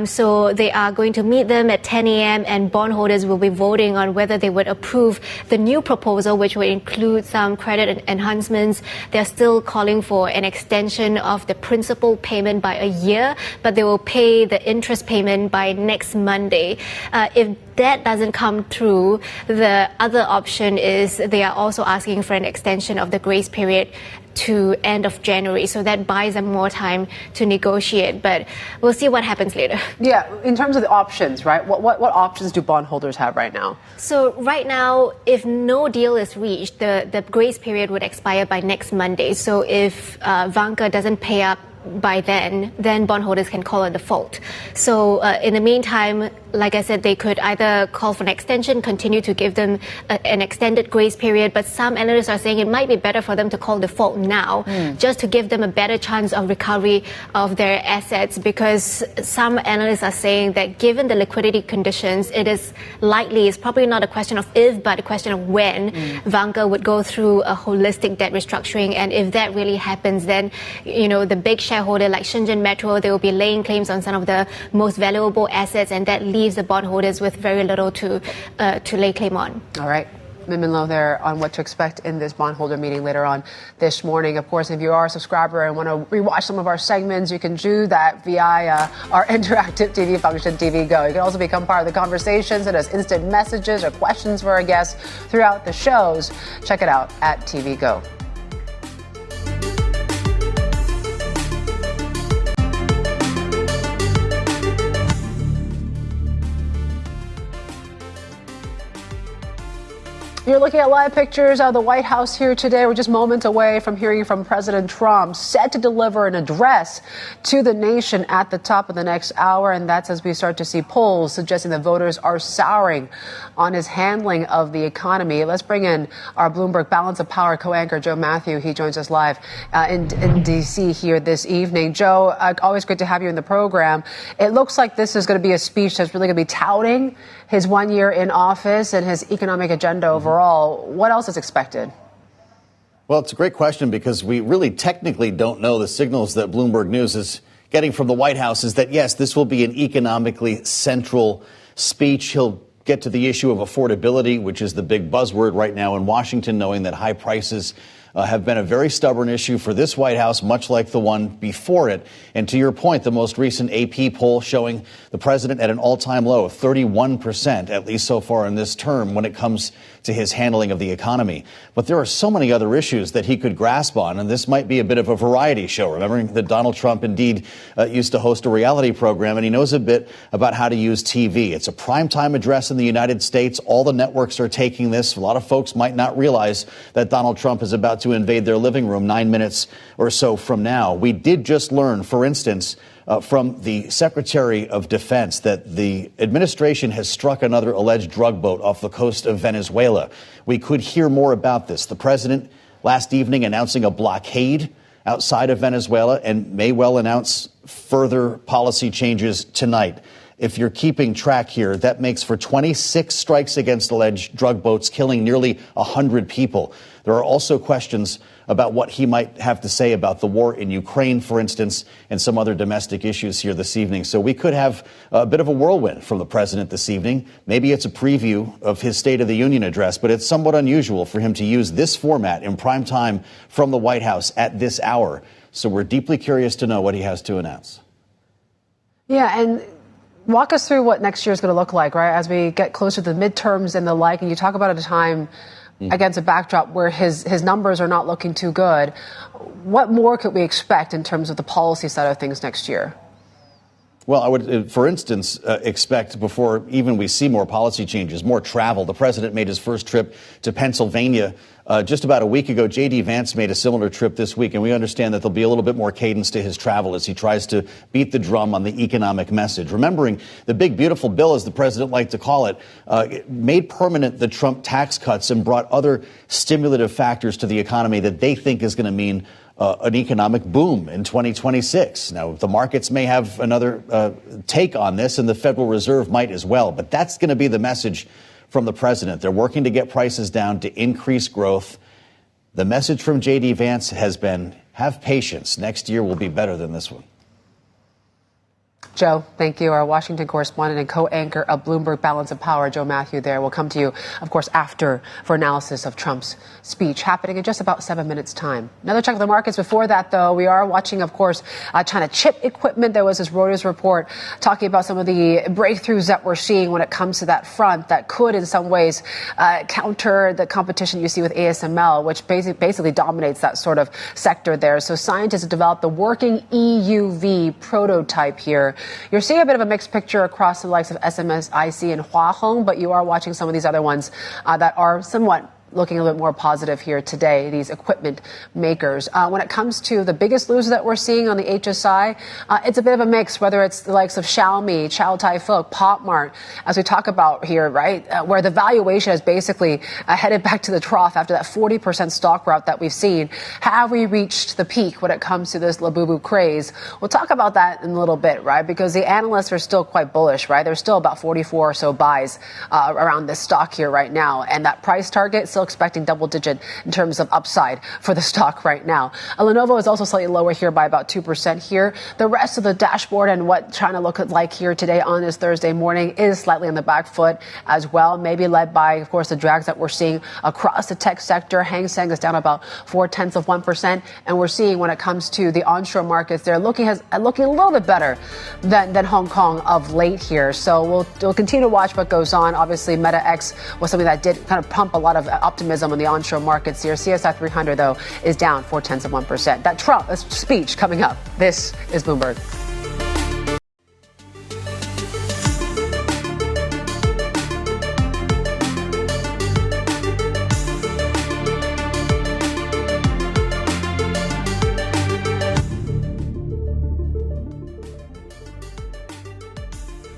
So they are going to meet them at 10 a.m. and bondholders will be voting on whether they would approve the new proposal, which will include some credit enhancements. They're still calling for an extension of the principal payment by a year, but they will pay the interest payment by next Monday. If that doesn't come through, the other option is they are also asking for an extension of the grace period to end of January. So that buys them more time to negotiate, but we'll see what happens later. Yeah, in terms of the options, right? What options do bondholders have right now? So right now, if no deal is reached, the grace period would expire by next Monday. So if Vanke doesn't pay up by then bondholders can call a default. So in the meantime, like I said, they could either call for an extension, continue to give them an extended grace period, but some analysts are saying it might be better for them to call default now, just to give them a better chance of recovery of their assets, because some analysts are saying that given the liquidity conditions, it is likely, it's probably not a question of if, but a question of when Vanke would go through a holistic debt restructuring. And if that really happens, then, you know, the big shareholder like Shenzhen Metro, they will be laying claims on some of the most valuable assets, and that leaves the bondholders with very little to lay claim on. All right. Min Lo there on what to expect in this bondholder meeting later on this morning. Of course, if you are a subscriber and want to rewatch some of our segments, you can do that via our interactive TV function, TV Go. You can also become part of the conversation, send us instant messages or questions for our guests throughout the shows. Check it out at TV Go. You're looking at live pictures of the White House here today. We're just moments away from hearing from President Trump, set to deliver an address to the nation at the top of the next hour. And that's as we start to see polls suggesting that voters are souring on his handling of the economy. Let's bring in our Bloomberg Balance of Power co-anchor, Joe Matthew. He joins us live in D.C. here this evening. Joe, always good to have you in the program. It looks like this is going to be a speech that's really going to be touting his 1 year in office and his economic agenda overall. What else is expected? Well, it's a great question because we really technically don't know. The signals that Bloomberg News is getting from the White House is that, yes, this will be an economically central speech. He'll get to the issue of affordability, which is the big buzzword right now in Washington, knowing that high prices have been a very stubborn issue for this White House, much like the one before it. And to your point, the most recent AP poll showing the president at an all-time low of 31%, at least so far in this term, when it comes to his handling of the economy. But there are so many other issues that he could grasp on, and this might be a bit of a variety show, remembering that Donald Trump indeed used to host a reality program, and he knows a bit about how to use TV. It's a primetime address in the United States. All the networks are taking this. A lot of folks might not realize that Donald Trump is about to invade their living room 9 minutes or so from now. We did just learn, for instance, from the Secretary of Defense that the administration has struck another alleged drug boat off the coast of Venezuela. We could hear more about this. The president last evening announcing a blockade outside of Venezuela and may well announce further policy changes tonight. If you're keeping track here, that makes for 26 strikes against alleged drug boats, killing nearly 100 people. There are also questions about what he might have to say about the war in Ukraine, for instance, and some other domestic issues here this evening. So we could have a bit of a whirlwind from the president this evening. Maybe it's a preview of his State of the Union address, but it's somewhat unusual for him to use this format in prime time from the White House at this hour. So we're deeply curious to know what he has to announce. Yeah, and walk us through what next year is going to look like, right, as we get closer to the midterms and the like. And you talk about at a time against a backdrop where his numbers are not looking too good. What more could we expect in terms of the policy side of things next year? Well, I would, for instance, expect before even we see more policy changes, more travel. The president made his first trip to Pennsylvania just about a week ago. J.D. Vance made a similar trip this week, and we understand that there'll be a little bit more cadence to his travel as he tries to beat the drum on the economic message. Remembering the big, beautiful bill, as the president liked to call it, made permanent the Trump tax cuts and brought other stimulative factors to the economy that they think is going to mean an economic boom in 2026. Now, the markets may have another take on this, and the Federal Reserve might as well. But that's going to be the message from the president. They're working to get prices down to increase growth. The message from J.D. Vance has been, have patience. Next year will be better than this one. Joe, thank you. Our Washington correspondent and co-anchor of Bloomberg Balance of Power, Joe Matthew there. We'll come to you, of course, after for analysis of Trump's speech happening in just about 7 minutes' time. Another check of the markets before that, though. We are watching, of course, China chip equipment. There was this Reuters report talking about some of the breakthroughs that we're seeing when it comes to that front that could, in some ways, counter the competition you see with ASML, which basically dominates that sort of sector there. So scientists have developed the working EUV prototype here. You're seeing a bit of a mixed picture across the likes of SMSIC and Hua Hong, but you are watching some of these other ones that are somewhat looking a little bit more positive here today, these equipment makers. When it comes to the biggest loser that we're seeing on the HSI, it's a bit of a mix, whether it's the likes of Xiaomi, Chow Tai Fook, Pop Mart, as we talk about here, right, where the valuation has basically headed back to the trough after that 40% stock rout that we've seen. Have we reached the peak when it comes to this Labubu craze? We'll talk about that in a little bit, right, because the analysts are still quite bullish, right? There's still about 44 or so buys around this stock here right now, and that price target still expecting double digit in terms of upside for the stock right now. Lenovo is also slightly lower here by about 2% here. The rest of the dashboard and what China looks like here today on this Thursday morning is slightly on the back foot as well, maybe led by, of course, the drags that we're seeing across the tech sector. Hang Seng is down about 0.4%, and we're seeing when it comes to the onshore markets, they're looking a little bit better than Hong Kong of late here. So we'll continue to watch what goes on. Obviously, Meta X was something that did kind of pump a lot of optimism on the onshore markets here. CSI 300, though, is down 0.4%. That Trump speech coming up. This is Bloomberg.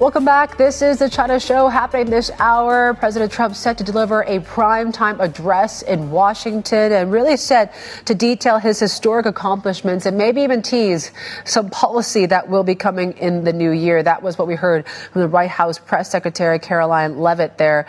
Welcome back. This is the China Show happening this hour. President Trump set to deliver a primetime address in Washington and really set to detail his historic accomplishments and maybe even tease some policy that will be coming in the new year. That was what we heard from the White House press secretary Caroline Leavitt there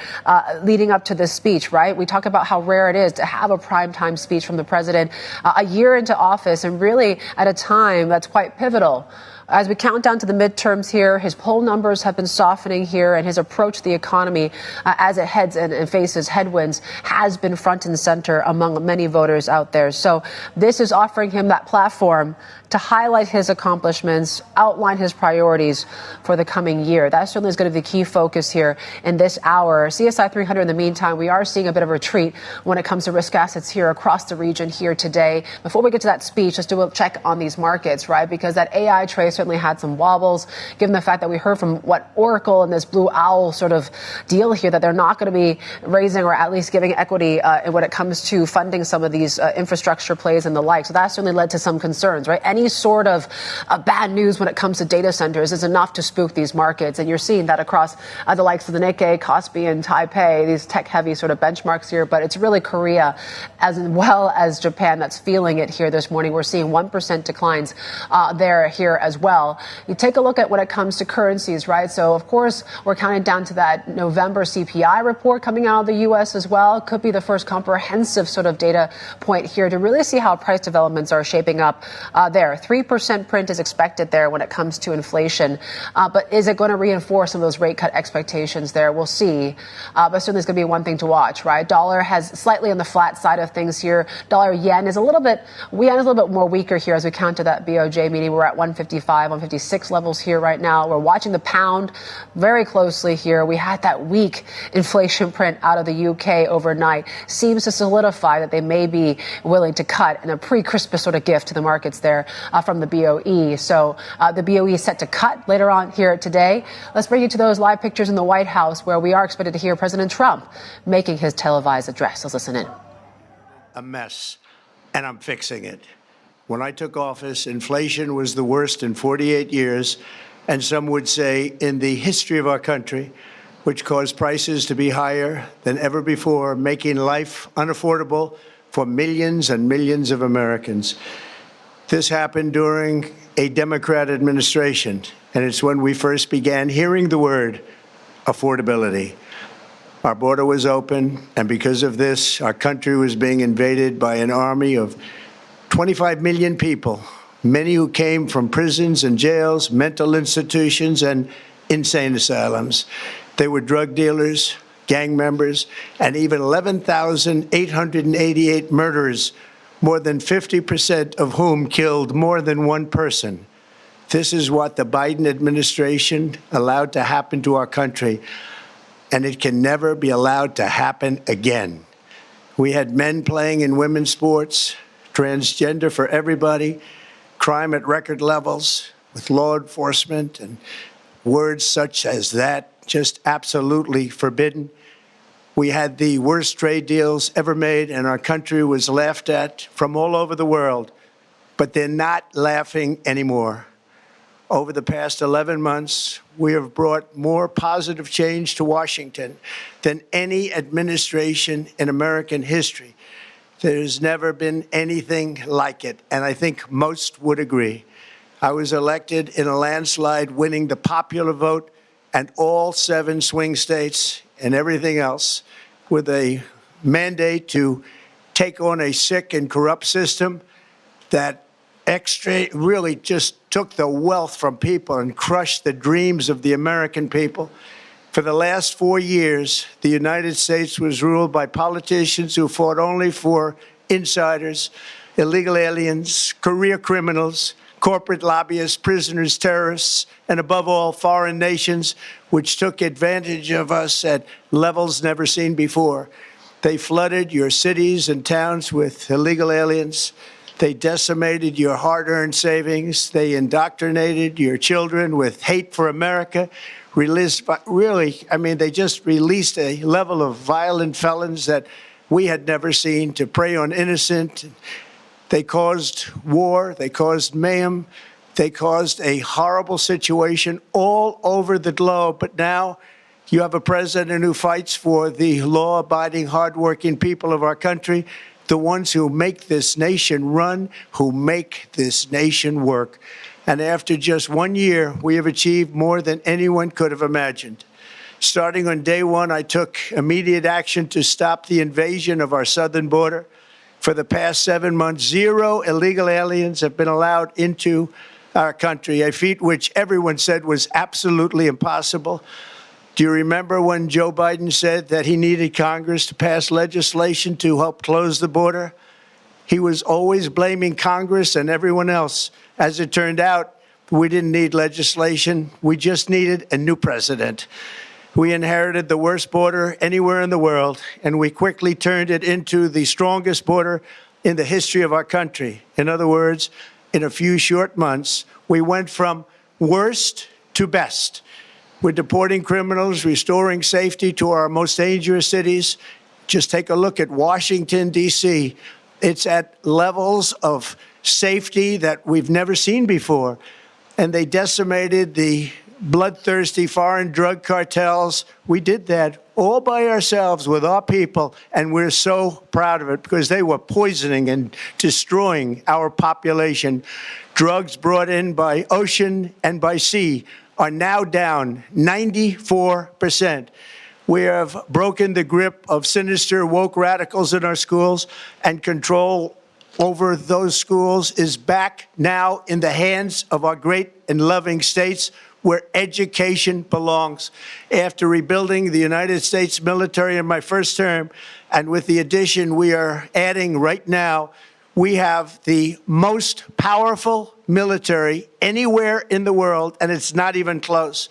leading up to this speech, right? We talk about how rare it is to have a primetime speech from the president a year into office and really at a time that's quite pivotal. As we count down to the midterms here, his poll numbers have been softening here, and his approach to the economy as it heads and faces headwinds has been front and center among many voters out there. So this is offering him that platform to highlight his accomplishments, outline his priorities for the coming year. That certainly is going to be the key focus here in this hour. CSI 300, in the meantime, we are seeing a bit of a retreat when it comes to risk assets here across the region here today. Before we get to that speech, let's do a check on these markets, right? Because that AI trade certainly had some wobbles, given the fact that we heard from what Oracle and this Blue Owl sort of deal here, that they're not going to be raising or at least giving equity when it comes to funding some of these infrastructure plays and the like. So that certainly led to some concerns, right? Any sort of bad news when it comes to data centers is enough to spook these markets. And you're seeing that across the likes of the Nikkei, Kospi, and Taipei, these tech-heavy sort of benchmarks here. But it's really Korea as well as Japan that's feeling it here this morning. We're seeing 1% declines here as well. You take a look at when it comes to currencies, right? So, of course, we're counting down to that November CPI report coming out of the U.S. as well. Could be the first comprehensive sort of data point here to really see how price developments are shaping up there. 3% print is expected there when it comes to inflation. But is it going to reinforce some of those rate cut expectations there? We'll see. But certainly it's going to be one thing to watch, right? Dollar has slightly on the flat side of things here. Yen is a little bit more weaker here as we count to that BOJ meeting. We're at 155. 155, 156 levels here right now. We're watching the pound very closely here. We had that weak inflation print out of the UK overnight. Seems to solidify that they may be willing to cut in a pre-Christmas sort of gift to the markets there from the BOE. So the BOE is set to cut later on here today. Let's bring you to those live pictures in the White House where we are expected to hear President Trump making his televised address. Let's listen in. A mess, and I'm fixing it. When I took office, inflation was the worst in 48 years, and some would say in the history of our country, which caused prices to be higher than ever before, making life unaffordable for millions and millions of Americans. This happened during a Democrat administration, and it's when we first began hearing the word affordability. Our border was open, and because of this, our country was being invaded by an army of 25 million people, many who came from prisons and jails, mental institutions, and insane asylums. They were drug dealers, gang members, and even 11,888 murderers, more than 50% of whom killed more than one person. This is what the Biden administration allowed to happen to our country, and it can never be allowed to happen again. We had men playing in women's sports, transgender for everybody, crime at record levels with law enforcement, and words such as that just absolutely forbidden. We had the worst trade deals ever made, and our country was laughed at from all over the world, but they're not laughing anymore. Over the past 11 months, we have brought more positive change to Washington than any administration in American history. There's never been anything like it, and I think most would agree. I was elected in a landslide, winning the popular vote and all 7 swing states and everything else, with a mandate to take on a sick and corrupt system that really just took the wealth from people and crushed the dreams of the American people. For the last 4 years, the United States was ruled by politicians who fought only for insiders, illegal aliens, career criminals, corporate lobbyists, prisoners, terrorists, and above all, foreign nations, which took advantage of us at levels never seen before. They flooded your cities and towns with illegal aliens. They decimated your hard-earned savings. They indoctrinated your children with hate for America. They just released a level of violent felons that we had never seen to prey on innocent. They caused war. They caused mayhem. They caused a horrible situation all over the globe. But now you have a president who fights for the law-abiding, hardworking people of our country, the ones who make this nation run, who make this nation work. And after just 1 year, we have achieved more than anyone could have imagined. Starting on day one, I took immediate action to stop the invasion of our southern border. For the past 7 months, 0 illegal aliens have been allowed into our country, a feat which everyone said was absolutely impossible. Do you remember when Joe Biden said that he needed Congress to pass legislation to help close the border? He was always blaming Congress and everyone else. As it turned out, we didn't need legislation. We just needed a new president. We inherited the worst border anywhere in the world, and we quickly turned it into the strongest border in the history of our country. In other words, in a few short months, we went from worst to best. We're deporting criminals, restoring safety to our most dangerous cities. Just take a look at Washington, D.C. It's at levels of safety that we've never seen before. And they decimated the bloodthirsty foreign drug cartels. We did that all by ourselves with our people, and we're so proud of it because they were poisoning and destroying our population. Drugs brought in by ocean and by sea are now down 94%. We have broken the grip of sinister woke radicals in our schools, and control over those schools is back now in the hands of our great and loving states where education belongs. After rebuilding the United States military in my first term, and with the addition we are adding right now, We have the most powerful military anywhere in the world, and it's not even close.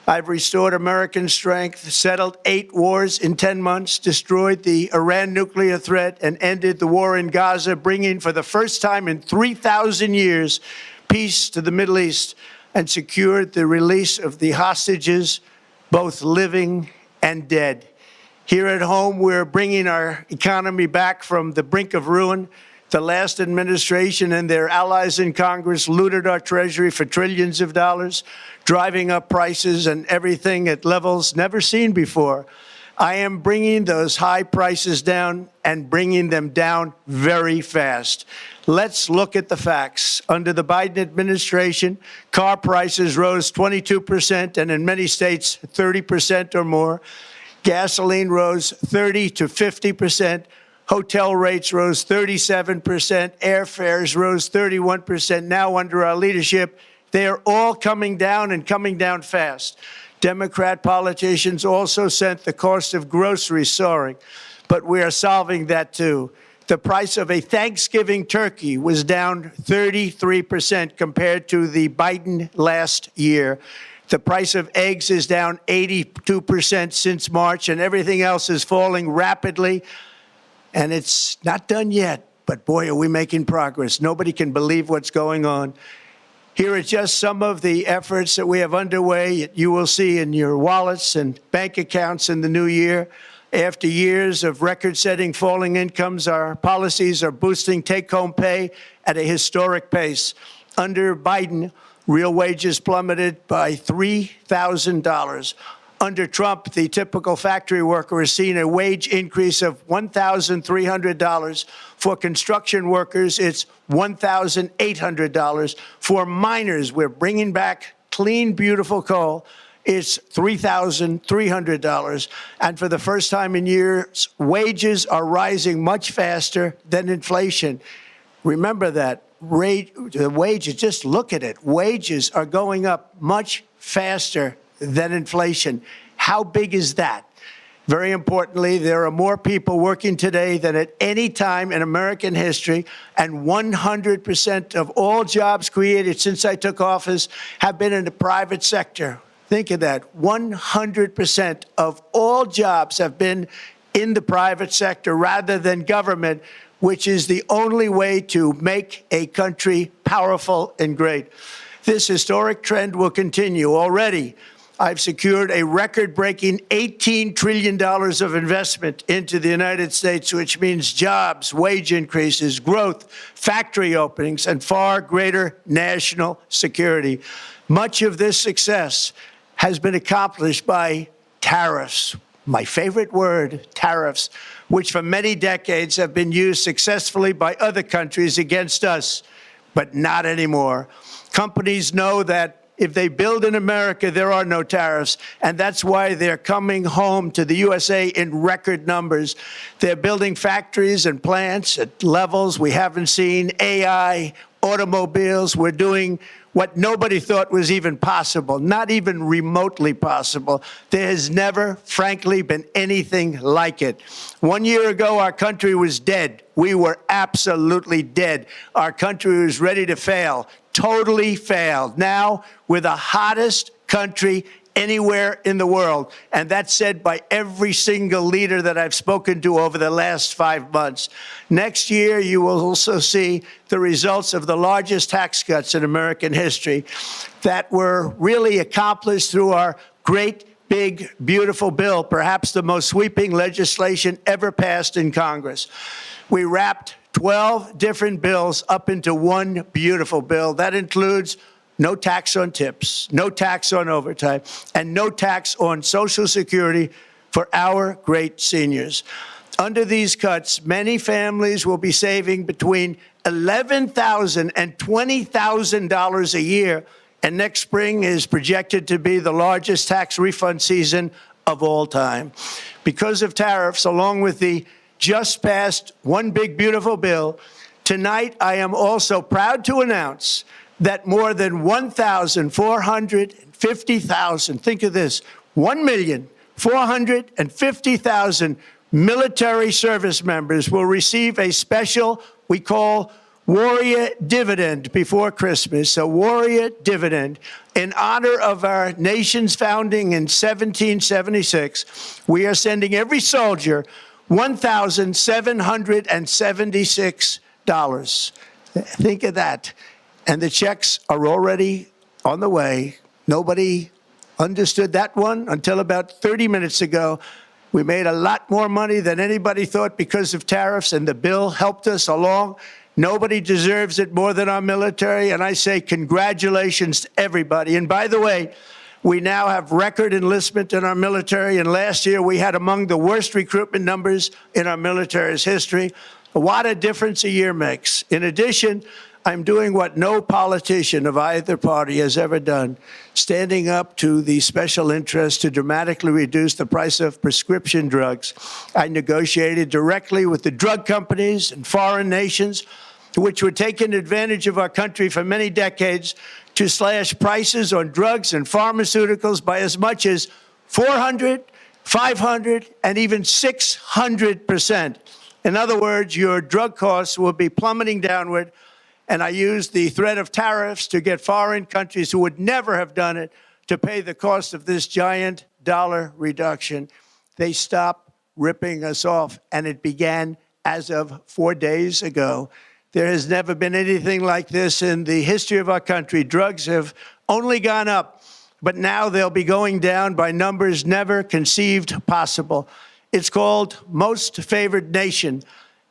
I've restored American strength, settled 8 wars in 10 months, destroyed the Iran nuclear threat, and ended the war in Gaza, bringing for the first time in 3,000 years peace to the Middle East, and secured the release of the hostages, both living and dead. Here at home, we're bringing our economy back from the brink of ruin. The last administration and their allies in Congress looted our Treasury for trillions of dollars, driving up prices and everything at levels never seen before. I am bringing those high prices down and bringing them down very fast. Let's look at the facts. Under the Biden administration, car prices rose 22% and in many states 30% or more. Gasoline rose 30 to 50%. Hotel rates rose 37%. Airfares rose 31%. Now, under our leadership, they are all coming down and coming down fast. Democrat politicians also sent the cost of groceries soaring, but we are solving that too. The price of a Thanksgiving turkey was down 33% compared to the Biden last year. The price of eggs is down 82% since March, and everything else is falling rapidly. And it's not done yet, but boy, are we making progress. Nobody can believe what's going on. Here are just some of the efforts that we have underway. You will see in your wallets and bank accounts in the new year. After years of record-setting falling incomes, our policies are boosting take-home pay at a historic pace. Under Biden, real wages plummeted by $3,000. Under Trump, the typical factory worker has seen a wage increase of $1,300. For construction workers, it's $1,800. For miners, we're bringing back clean, beautiful coal. It's $3,300. And for the first time in years, wages are rising much faster than inflation. Remember that. The wages, just look at it. Wages are going up much faster than inflation. How big is that? Very importantly, there are more people working today than at any time in American history, and 100% of all jobs created since I took office have been in the private sector. Think of that. 100% of all jobs have been in the private sector rather than government, which is the only way to make a country powerful and great. This historic trend will continue. Already, I've secured a record-breaking $18 trillion of investment into the United States, which means jobs, wage increases, growth, factory openings, and far greater national security. Much of this success has been accomplished by tariffs. My favorite word, tariffs, which for many decades have been used successfully by other countries against us, but not anymore. Companies know that if they build in America, there are no tariffs, and that's why they're coming home to the USA in record numbers. They're building factories and plants at levels we haven't seen, AI, automobiles. We're doing what nobody thought was even possible, not even remotely possible. There has never, frankly, been anything like it. 1 year ago, our country was dead. We were absolutely dead. Our country was ready to fail, totally failed. Now, we're the hottest country anywhere in the world. And that's said by every single leader that I've spoken to over the last 5 months. Next year, you will also see the results of the largest tax cuts in American history that were really accomplished through our great, big, beautiful bill, perhaps the most sweeping legislation ever passed in Congress. We wrapped 12 different bills up into one beautiful bill. That includes no tax on tips, no tax on overtime, and no tax on Social Security for our great seniors. Under these cuts, many families will be saving between $11,000 and $20,000 a year, and next spring is projected to be the largest tax refund season of all time. Because of tariffs, along with the just passed One Big Beautiful Bill, tonight I am also proud to announce that more than 1,450,000, think of this, 1,450,000 military service members will receive a special, we call warrior dividend before Christmas, a warrior dividend. In honor of our nation's founding in 1776, we are sending every soldier $1,776. Think of that. And the checks are already on the way. Nobody understood that one until about 30 minutes ago. We made a lot more money than anybody thought because of tariffs, and the bill helped us along. Nobody deserves it more than our military, and I say congratulations to everybody. And by the way, we now have record enlistment in our military, and last year we had among the worst recruitment numbers in our military's history. What a difference a year makes. In addition, I'm doing what no politician of either party has ever done, standing up to the special interests to dramatically reduce the price of prescription drugs. I negotiated directly with the drug companies and foreign nations, which were taking advantage of our country for many decades, to slash prices on drugs and pharmaceuticals by as much as 400, 500, and even 600%. In other words, your drug costs will be plummeting downward. And I used the threat of tariffs to get foreign countries who would never have done it to pay the cost of this giant dollar reduction. They stopped ripping us off, and it began as of 4 days ago. There has never been anything like this in the history of our country. Drugs have only gone up, but now they'll be going down by numbers never conceived possible. It's called most favored nation.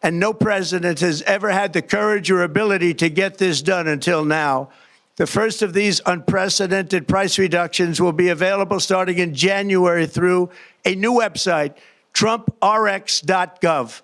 And no president has ever had the courage or ability to get this done until now. The first of these unprecedented price reductions will be available starting in January through a new website, trumprx.gov.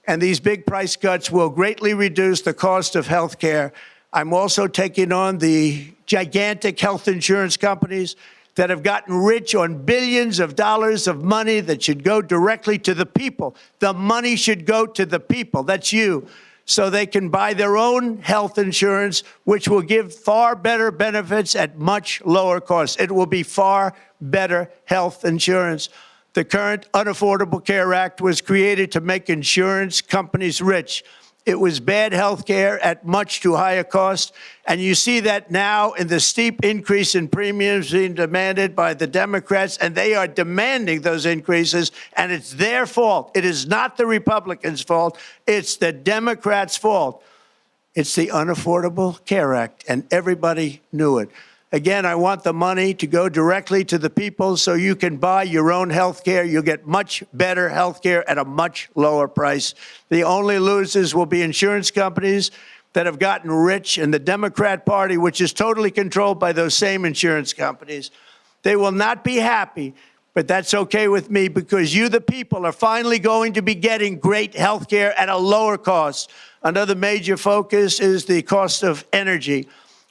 And these big price cuts will greatly reduce the cost of health care. I'm also taking on the gigantic health insurance companies that have gotten rich on billions of dollars of money that should go directly to the people. The money should go to the people. That's you. So they can buy their own health insurance, which will give far better benefits at much lower costs. It will be far better health insurance. The current Unaffordable Care Act was created to make insurance companies rich. It was bad health care at much too high a cost. And you see that now in the steep increase in premiums being demanded by the Democrats, and they are demanding those increases, and it's their fault. It is not the Republicans' fault. It's the Democrats' fault. It's the Unaffordable Care Act, and everybody knew it. Again, I want the money to go directly to the people so you can buy your own health care. You'll get much better health care at a much lower price. The only losers will be insurance companies that have gotten rich, and the Democrat Party, which is totally controlled by those same insurance companies. They will not be happy, but that's okay with me because you, the people, are finally going to be getting great health care at a lower cost. Another major focus is the cost of energy.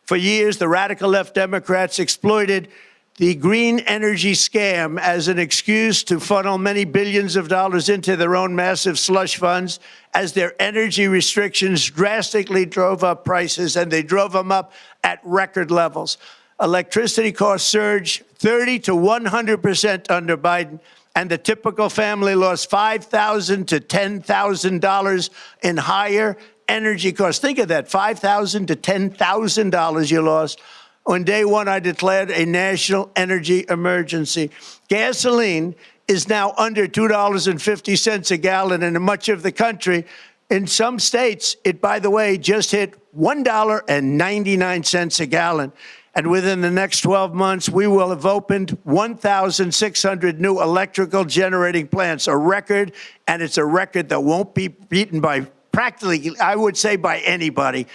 For years, the radical left Democrats exploited the green energy scam as an excuse to funnel many billions of dollars into their own massive slush funds as their energy restrictions drastically drove up prices, and they drove them up at record levels. Electricity costs surged 30 to 100% under Biden, and the typical family lost $5,000 to $10,000 in higher energy costs. Think of that, $5,000 to $10,000 you lost. On day one, I declared a national energy emergency. Gasoline is now under $2.50 a gallon in much of the country. In some states, it, by the way, just hit $1.99 a gallon. And within the next 12 months, we will have opened 1,600 new electrical generating plants, a record, and it's a record that won't be beaten by practically, I would say, by anybody,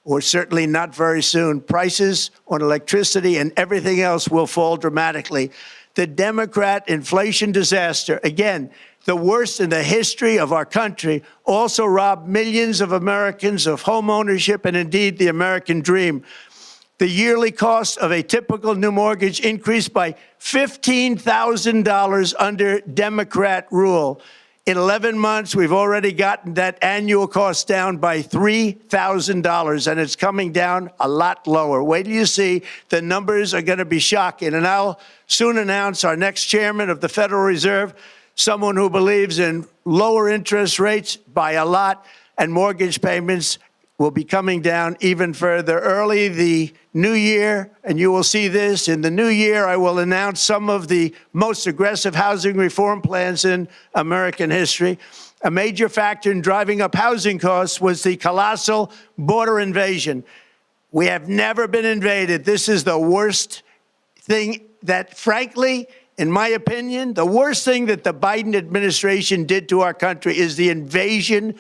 or certainly not very soon. Prices on electricity and everything else will fall dramatically. The Democrat inflation disaster, again, the worst in the history of our country, also robbed millions of Americans of home ownership and indeed the American dream. The yearly cost of a typical new mortgage increased by $15,000 under Democrat rule. In 11 months, we've already gotten that annual cost down by $3,000, and it's coming down a lot lower. Wait till you see. The numbers are going to be shocking. And I'll soon announce our next chairman of the Federal Reserve. someone who believes in lower interest rates by a lot, and mortgage payments will be coming down even further. Early the new year, and you will see this, in the new year, I will announce some of the most aggressive housing reform plans in American history. A major factor in driving up housing costs was the colossal border invasion. We have never been invaded. This is the worst thing that, frankly, in my opinion, the worst thing that the Biden administration did to our country is the invasion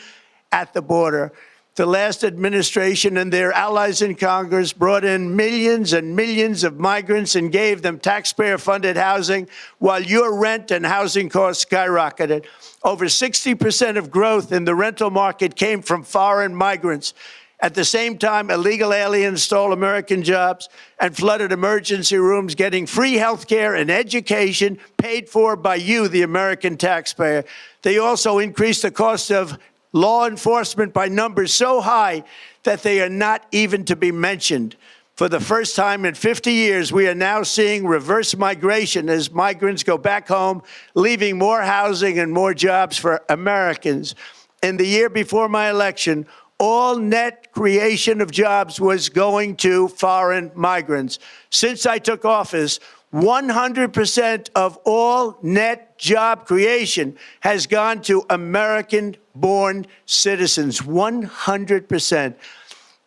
at the border. The last administration and their allies in Congress brought in millions and millions of migrants and gave them taxpayer-funded housing while your rent and housing costs skyrocketed. Over 60% of growth in the rental market came from foreign migrants. At the same time, illegal aliens stole American jobs and flooded emergency rooms, getting free health care and education paid for by you, the American taxpayer. They also increased the cost of law enforcement by numbers so high that they are not even to be mentioned. For the first time in 50 years, we are now seeing reverse migration as migrants go back home, leaving more housing and more jobs for Americans. In the year before my election, all net creation of jobs was going to foreign migrants. Since I took office, 100% of all net job creation has gone to American-born citizens, 100%.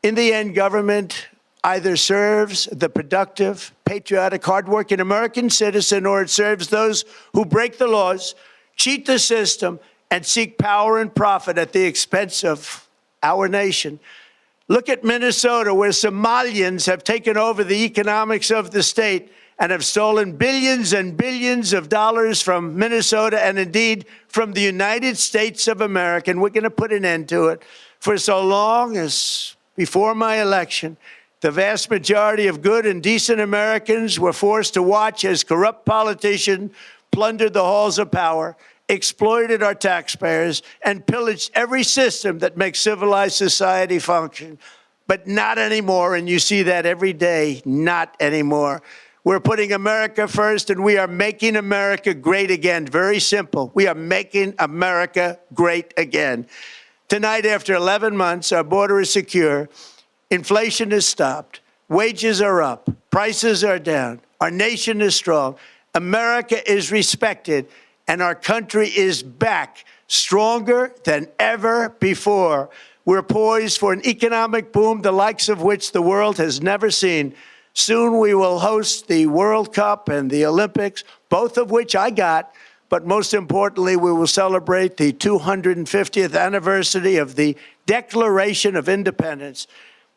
In the end, government either serves the productive, patriotic, hardworking American citizen, or it serves those who break the laws, cheat the system, and seek power and profit at the expense of our nation. Look at Minnesota, where Somalians have taken over the economics of the state and have stolen billions and billions of dollars from Minnesota and indeed from the United States of America. And we're going to put an end to it. For so long as before my election, the vast majority of good and decent Americans were forced to watch as corrupt politicians plundered the halls of power, exploited our taxpayers, and pillaged every system that makes civilized society function. But not anymore, and you see that every day, not anymore. We're putting America first, and we are making America great again. Very simple. We are making America great again. Tonight, after 11 months, our border is secure. Inflation is stopped. Wages are up. Prices are down. Our nation is strong. America is respected, and our country is back, stronger than ever before. We're poised for an economic boom, the likes of which the world has never seen. Soon we will host the World Cup and the Olympics, both of which I got. But most importantly, we will celebrate the 250th anniversary of the Declaration of Independence.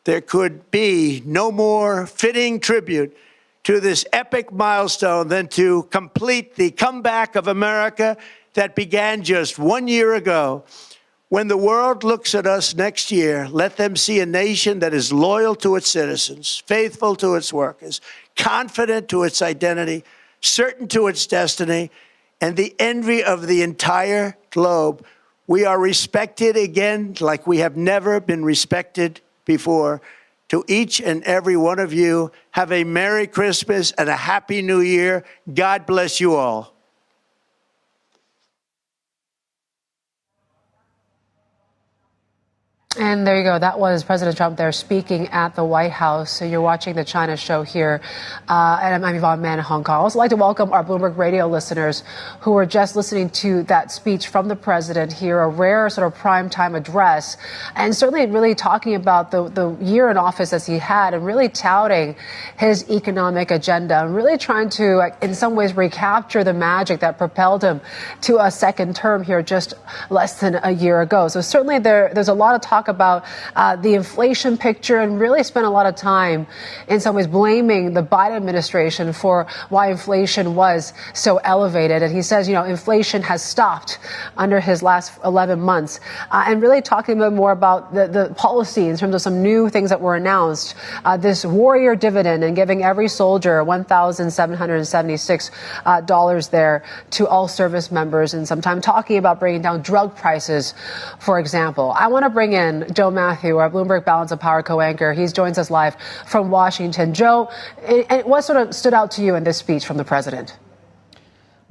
There could be no more fitting tribute to this epic milestone than to complete the comeback of America that began just 1 year ago. When the world looks at us next year, let them see a nation that is loyal to its citizens, faithful to its workers, confident to its identity, certain to its destiny, and the envy of the entire globe. We are respected again like we have never been respected before. To each and every one of you, have a Merry Christmas and a Happy New Year. God bless you all. And there you go. That was President Trump there speaking at the White House. So you're watching the China show here. And I'm Yvonne Man in Hong Kong. I'd also like to welcome our Bloomberg radio listeners who were just listening to that speech from the president here, a rare sort of primetime address, and certainly really talking about the year in office as he had and really touting his economic agenda and really trying to, in some ways, recapture the magic that propelled him to a second term here just less than a year ago. So certainly there's a lot of talk about the inflation picture and really spent a lot of time in some ways blaming the Biden administration for why inflation was so elevated. And he says, inflation has stopped under his last 11 months. And really talking a bit more about the policy in terms of some new things that were announced. This warrior dividend and giving every soldier $1,776 there to all service members, and sometime talking about bringing down drug prices, for example. I want to bring in Joe Matthew, our Bloomberg Balance of Power co-anchor. He joins us live from Washington. Joe, what sort of stood out to you in this speech from the president?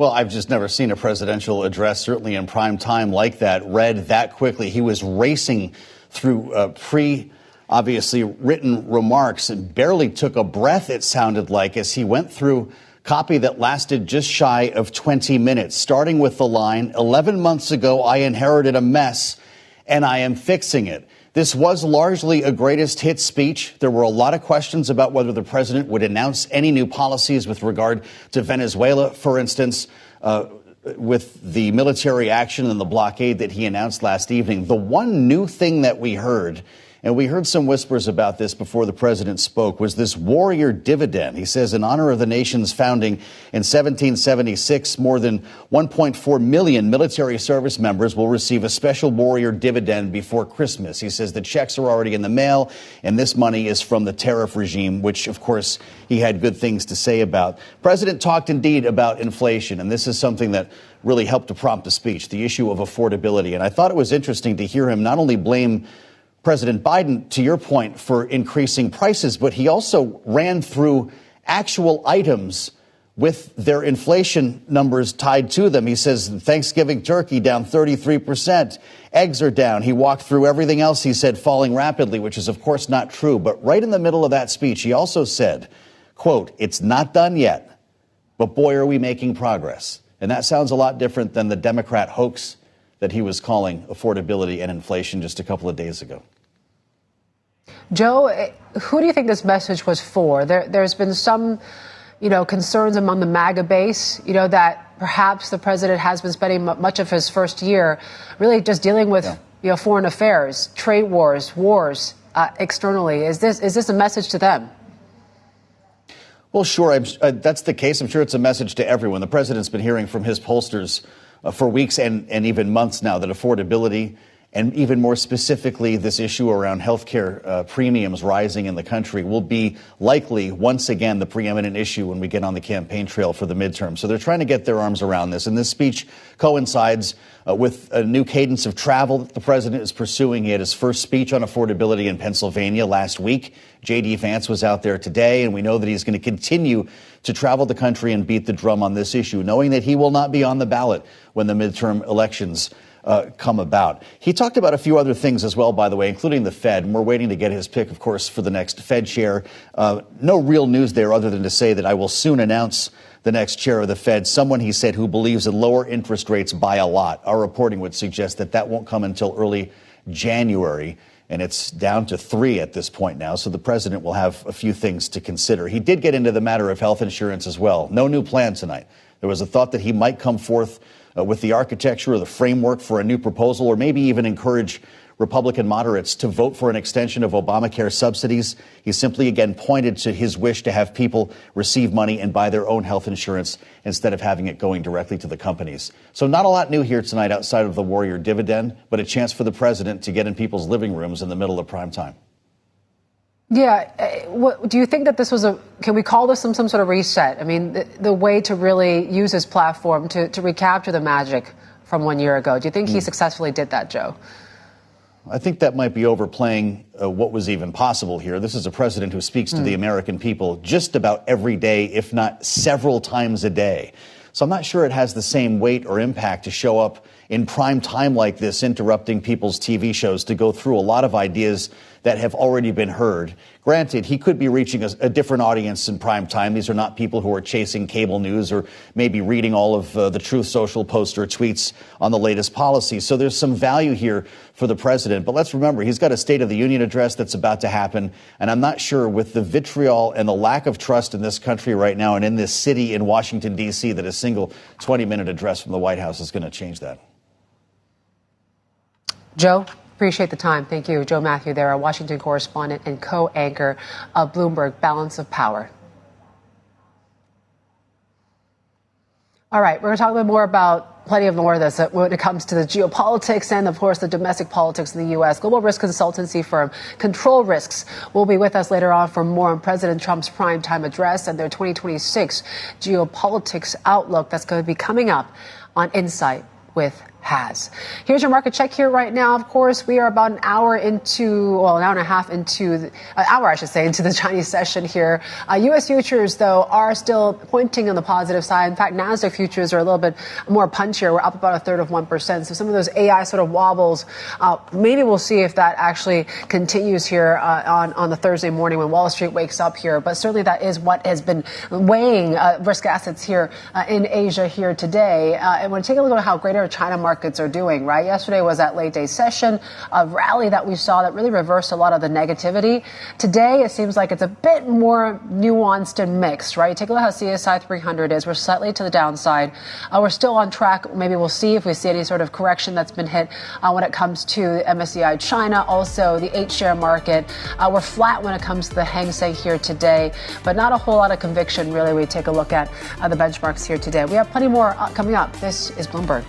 Well, I've just never seen a presidential address, certainly in prime time, like that, read that quickly. He was racing through obviously written remarks and barely took a breath, it sounded like, as he went through copy that lasted just shy of 20 minutes, starting with the line, 11 months ago, I inherited a mess and I am fixing it. This was largely a greatest hits speech. There were a lot of questions about whether the president would announce any new policies with regard to Venezuela, for instance, with the military action and the blockade that he announced last evening. The one new thing that we heard, and we heard some whispers about this before the president spoke, was this warrior dividend. He says in honor of the nation's founding in 1776, more than 1.4 million military service members will receive a special warrior dividend before Christmas. He says the checks are already in the mail, and this money is from the tariff regime, which, of course, he had good things to say about. President talked indeed about inflation, and this is something that really helped to prompt the speech, the issue of affordability. And I thought it was interesting to hear him not only blame President Biden, to your point, for increasing prices, but he also ran through actual items with their inflation numbers tied to them. He says Thanksgiving turkey down 33%. Eggs are down. He walked through everything else, he said, falling rapidly, which is, of course, not true. But right in the middle of that speech, he also said, quote, it's not done yet, but boy, are we making progress. And that sounds a lot different than the Democrat hoax that he was calling affordability and inflation just a couple of days ago. Joe, who do you think this message was for? There's been some, concerns among the MAGA base, that perhaps the president has been spending much of his first year really just dealing with, foreign affairs, trade wars, externally. Is this a message to them? Well, sure. That's the case. I'm sure it's a message to everyone. The president's been hearing from his pollsters for weeks and even months now that affordability, and even more specifically, this issue around health care premiums rising in the country, will be likely once again the preeminent issue when we get on the campaign trail for the midterm. So they're trying to get their arms around this. And this speech coincides with a new cadence of travel that the president is pursuing. He had his first speech on affordability in Pennsylvania last week. J.D. Vance was out there today, and we know that he's going to continue to travel the country and beat the drum on this issue, knowing that he will not be on the ballot when the midterm elections come about. He talked about a few other things as well, by the way, including the Fed. And we're waiting to get his pick, of course, for the next Fed chair. No real news there other than to say that I will soon announce the next chair of the Fed, someone, he said, who believes in lower interest rates by a lot. Our reporting would suggest that won't come until early January. And it's down to 3 at this point now. So the president will have a few things to consider. He did get into the matter of health insurance as well. No new plan tonight. There was a thought that he might come forth with the architecture or the framework for a new proposal, or maybe even encourage Republican moderates to vote for an extension of Obamacare subsidies. He simply again pointed to his wish to have people receive money and buy their own health insurance instead of having it going directly to the companies. So not a lot new here tonight outside of the warrior dividend, but a chance for the president to get in people's living rooms in the middle of prime time. Yeah. Do you think that this was can we call this some sort of reset? I mean, the way to really use his platform to recapture the magic from 1 year ago. Do you think he successfully did that, Joe? I think that might be overplaying what was even possible here. This is a president who speaks to the American people just about every day, if not several times a day. So I'm not sure it has the same weight or impact to show up in prime time like this, interrupting people's TV shows to go through a lot of ideas that have already been heard. Granted, he could be reaching a different audience in prime time. These are not people who are chasing cable news or maybe reading all of the Truth Social posts or tweets on the latest policies. So there's some value here for the president. But let's remember, he's got a State of the Union address that's about to happen. And I'm not sure with the vitriol and the lack of trust in this country right now and in this city in Washington, D.C., that a single 20-minute address from the White House is going to change that. Joe, appreciate the time. Thank you. Joe Matthew there, our Washington correspondent and co-anchor of Bloomberg Balance of Power. All right, we're going to talk a bit more about plenty of more of this when it comes to the geopolitics and, of course, the domestic politics in the U.S. Global risk consultancy firm Control Risks will be with us later on for more on President Trump's primetime address and their 2026 geopolitics outlook that's going to be coming up on Insight with has. Here's your market check here right now. Of course, we are about an hour and a half into the Chinese session here. U.S. futures, though, are still pointing on the positive side. In fact, NASDAQ futures are a little bit more punchier. We're up about a third of 1%. So some of those AI sort of wobbles, maybe we'll see if that actually continues here on the Thursday morning when Wall Street wakes up here. But certainly that is what has been weighing risk assets here in Asia here today. And when we take a look at how Greater China markets are doing, right? Yesterday was that late day session, a rally that we saw that really reversed a lot of the negativity. Today, it seems like it's a bit more nuanced and mixed, right? Take a look at how CSI 300 is. We're slightly to the downside. We're still on track. Maybe we'll see if we see any sort of correction that's been hit when it comes to the MSCI China. Also, the 8-share market. We're flat when it comes to the Hang Seng here today, but not a whole lot of conviction, really. We take a look at the benchmarks here today. We have plenty more coming up. This is Bloomberg.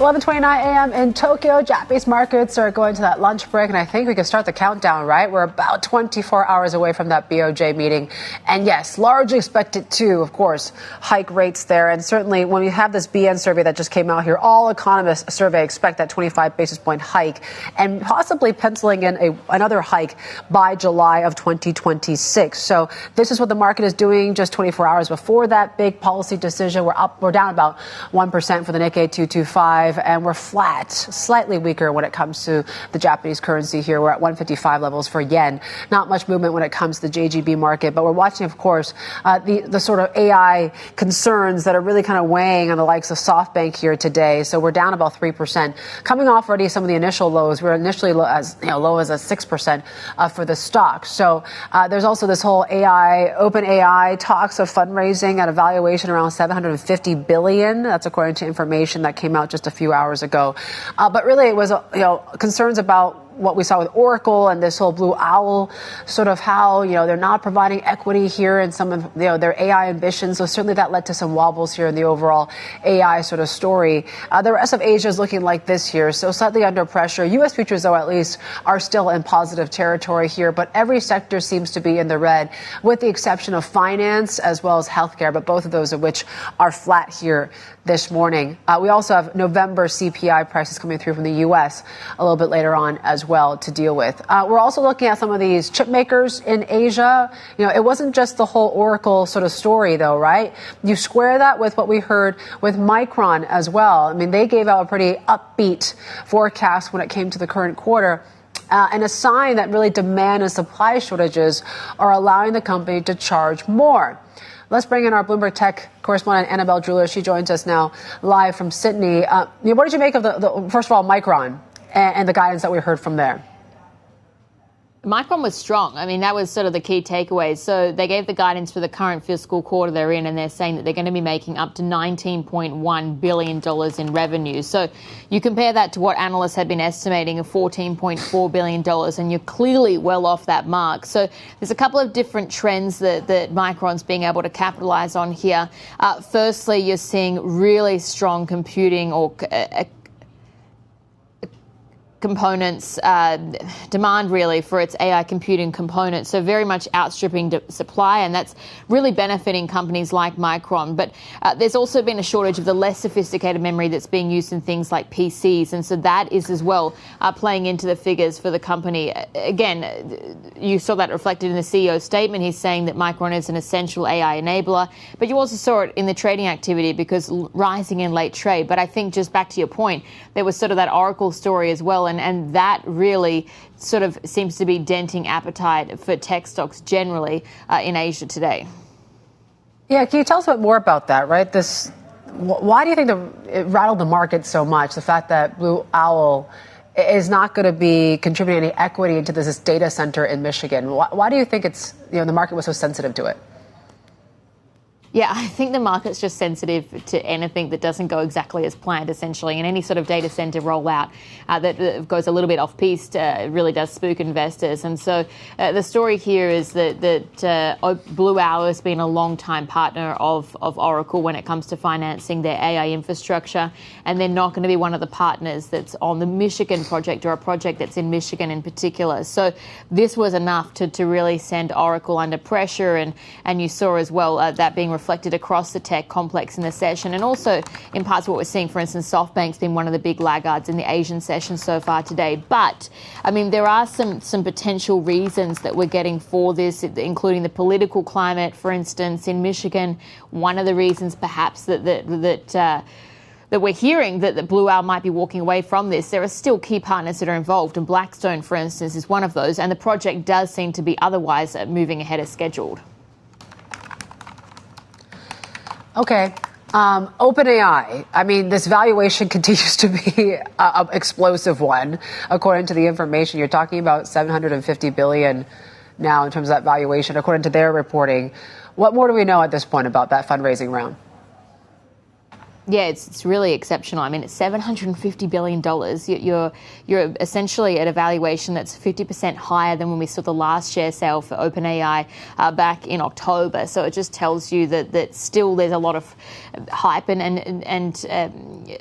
11:29 a.m. in Tokyo. Japanese markets are going to that lunch break, and I think we can start the countdown, right? We're about 24 hours away from that BOJ meeting. And yes, largely expected to, of course, hike rates there. And certainly when we have this BN survey that just came out here, all economists survey expect that 25 basis point hike and possibly penciling in another hike by July of 2026. So this is what the market is doing just 24 hours before that big policy decision. We're down about 1% for the Nikkei 225. And we're flat, slightly weaker when it comes to the Japanese currency here. We're at 155 levels for yen. Not much movement when it comes to the JGB market, but we're watching, of course, the sort of AI concerns that are really kind of weighing on the likes of SoftBank here today. So we're down about 3%, coming off already some of the initial lows. We're initially low as a 6% for the stock. So there's also this whole open AI talks of fundraising at a valuation around $750 billion. That's according to information that came out just a few hours ago. But really it was, concerns about what we saw with Oracle and this whole Blue Owl, sort of how, they're not providing equity here in some of their AI ambitions. So certainly that led to some wobbles here in the overall AI sort of story. The rest of Asia is looking like this here. So slightly under pressure. U.S. futures, though, at least are still in positive territory here. But every sector seems to be in the red, with the exception of finance as well as healthcare. But both of those of which are flat here this morning. We also have November CPI prices coming through from the U.S. a little bit later on as well to deal with. We're also looking at some of these chip makers in Asia. It wasn't just the whole Oracle sort of story, though, right? You square that with what we heard with Micron as well. I mean, they gave out a pretty upbeat forecast when it came to the current quarter. And a sign that really demand and supply shortages are allowing the company to charge more. Let's bring in our Bloomberg Tech correspondent, Annabelle Drewer. She joins us now live from Sydney. What did you make of the first of all, Micron and the guidance that we heard from there? Micron was strong. I mean, that was sort of the key takeaway. So they gave the guidance for the current fiscal quarter they're in, and they're saying that they're going to be making up to $19.1 billion in revenue. So you compare that to what analysts had been estimating of $14.4 billion, and you're clearly well off that mark. So there's a couple of different trends that Micron's being able to capitalize on here. Firstly, you're seeing really strong computing or components, demand really for its AI computing components, so very much outstripping supply, and that's really benefiting companies like Micron. But there's also been a shortage of the less sophisticated memory that's being used in things like PCs, and so that is as well playing into the figures for the company. Again, you saw that reflected in the CEO's statement. He's saying that Micron is an essential AI enabler, but you also saw it in the trading activity because rising in late trade. But I think just back to your point, there was sort of that Oracle story as well, and that really sort of seems to be denting appetite for tech stocks generally in Asia today. Yeah, can you tell us a bit more about that, right? Why do you think it rattled the market so much, the fact that Blue Owl is not going to be contributing any equity into this data center in Michigan? Why do you think the market was so sensitive to it? Yeah, I think the market's just sensitive to anything that doesn't go exactly as planned, essentially. And any sort of data center rollout that goes a little bit off-piste really does spook investors. And so the story here is that Blue Owl has been a long-time partner of Oracle when it comes to financing their AI infrastructure. And they're not going to be one of the partners that's on the Michigan project, or a project that's in Michigan in particular. So this was enough to really send Oracle under pressure. And you saw as well that being reflected across the tech complex in the session, and also in parts of what we're seeing. For instance, SoftBank's been one of the big laggards in the Asian session so far today. But, I mean, there are some potential reasons that we're getting for this, including the political climate, for instance, in Michigan. One of the reasons perhaps that we're hearing that Blue Owl might be walking away from this, there are still key partners that are involved, and Blackstone, for instance, is one of those, and the project does seem to be otherwise moving ahead as scheduled. Okay. OpenAI, I mean, this valuation continues to be an explosive one. According to the information, you're talking about $750 billion now in terms of that valuation, according to their reporting. What more do we know at this point about that fundraising round? Yeah, it's really exceptional. I mean, it's $750 billion. You're essentially at a valuation that's 50% higher than when we saw the last share sale for OpenAI back in October. So it just tells you that still there's a lot of hype and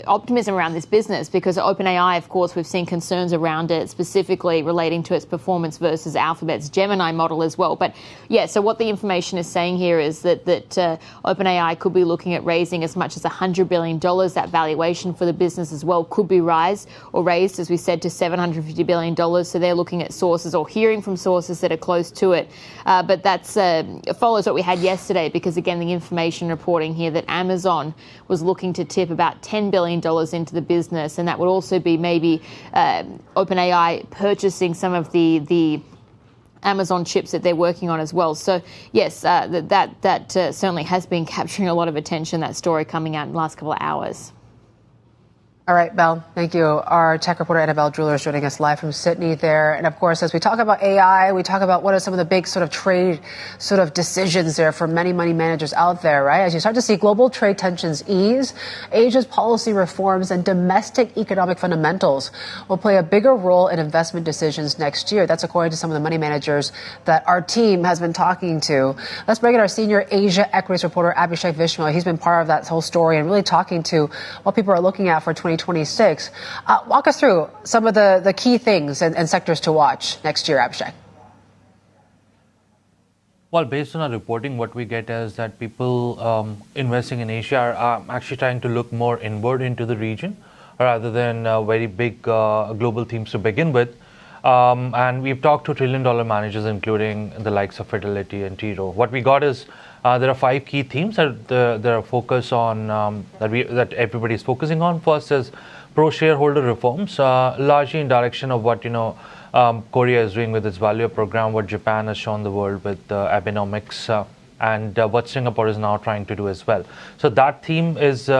optimism around this business, because OpenAI, of course, we've seen concerns around it, specifically relating to its performance versus Alphabet's Gemini model as well. But yeah, so what the information is saying here is that OpenAI could be looking at raising as much as $100 billion. That valuation for the business as well could be raised, as we said, to $750 billion. So they're looking at sources, or hearing from sources that are close to it. But that's follows what we had yesterday, because, again, the information reporting here that Amazon was looking to tip about $10 billion into the business, and that would also be maybe OpenAI purchasing some of the Amazon chips that they're working on as well. So yes, that certainly has been capturing a lot of attention, that story coming out in the last couple of hours. All right, Belle, thank you. Our tech reporter, Annabelle Jeweler, is joining us live from Sydney there. And of course, as we talk about AI, we talk about what are some of the big sort of trade sort of decisions there for many money managers out there, right? As you start to see global trade tensions ease, Asia's policy reforms and domestic economic fundamentals will play a bigger role in investment decisions next year. That's according to some of the money managers that our team has been talking to. Let's bring in our senior Asia equities reporter, Abhishek Vishmal. He's been part of that whole story and really talking to what people are looking at for 2026. Walk us through some of the key things and sectors to watch next year, Abhishek. Well, based on our reporting, what we get is that people investing in Asia are actually trying to look more inward into the region rather than very big global themes to begin with. And we've talked to trillion-dollar managers, including the likes of Fidelity and T. Rowe. What we got is there are 5 key themes that are focus on that everybody is focusing on. First is pro-shareholder reforms, largely in direction of what Korea is doing with its value program, what Japan has shown the world with Abenomics, and what Singapore is now trying to do as well. So that theme is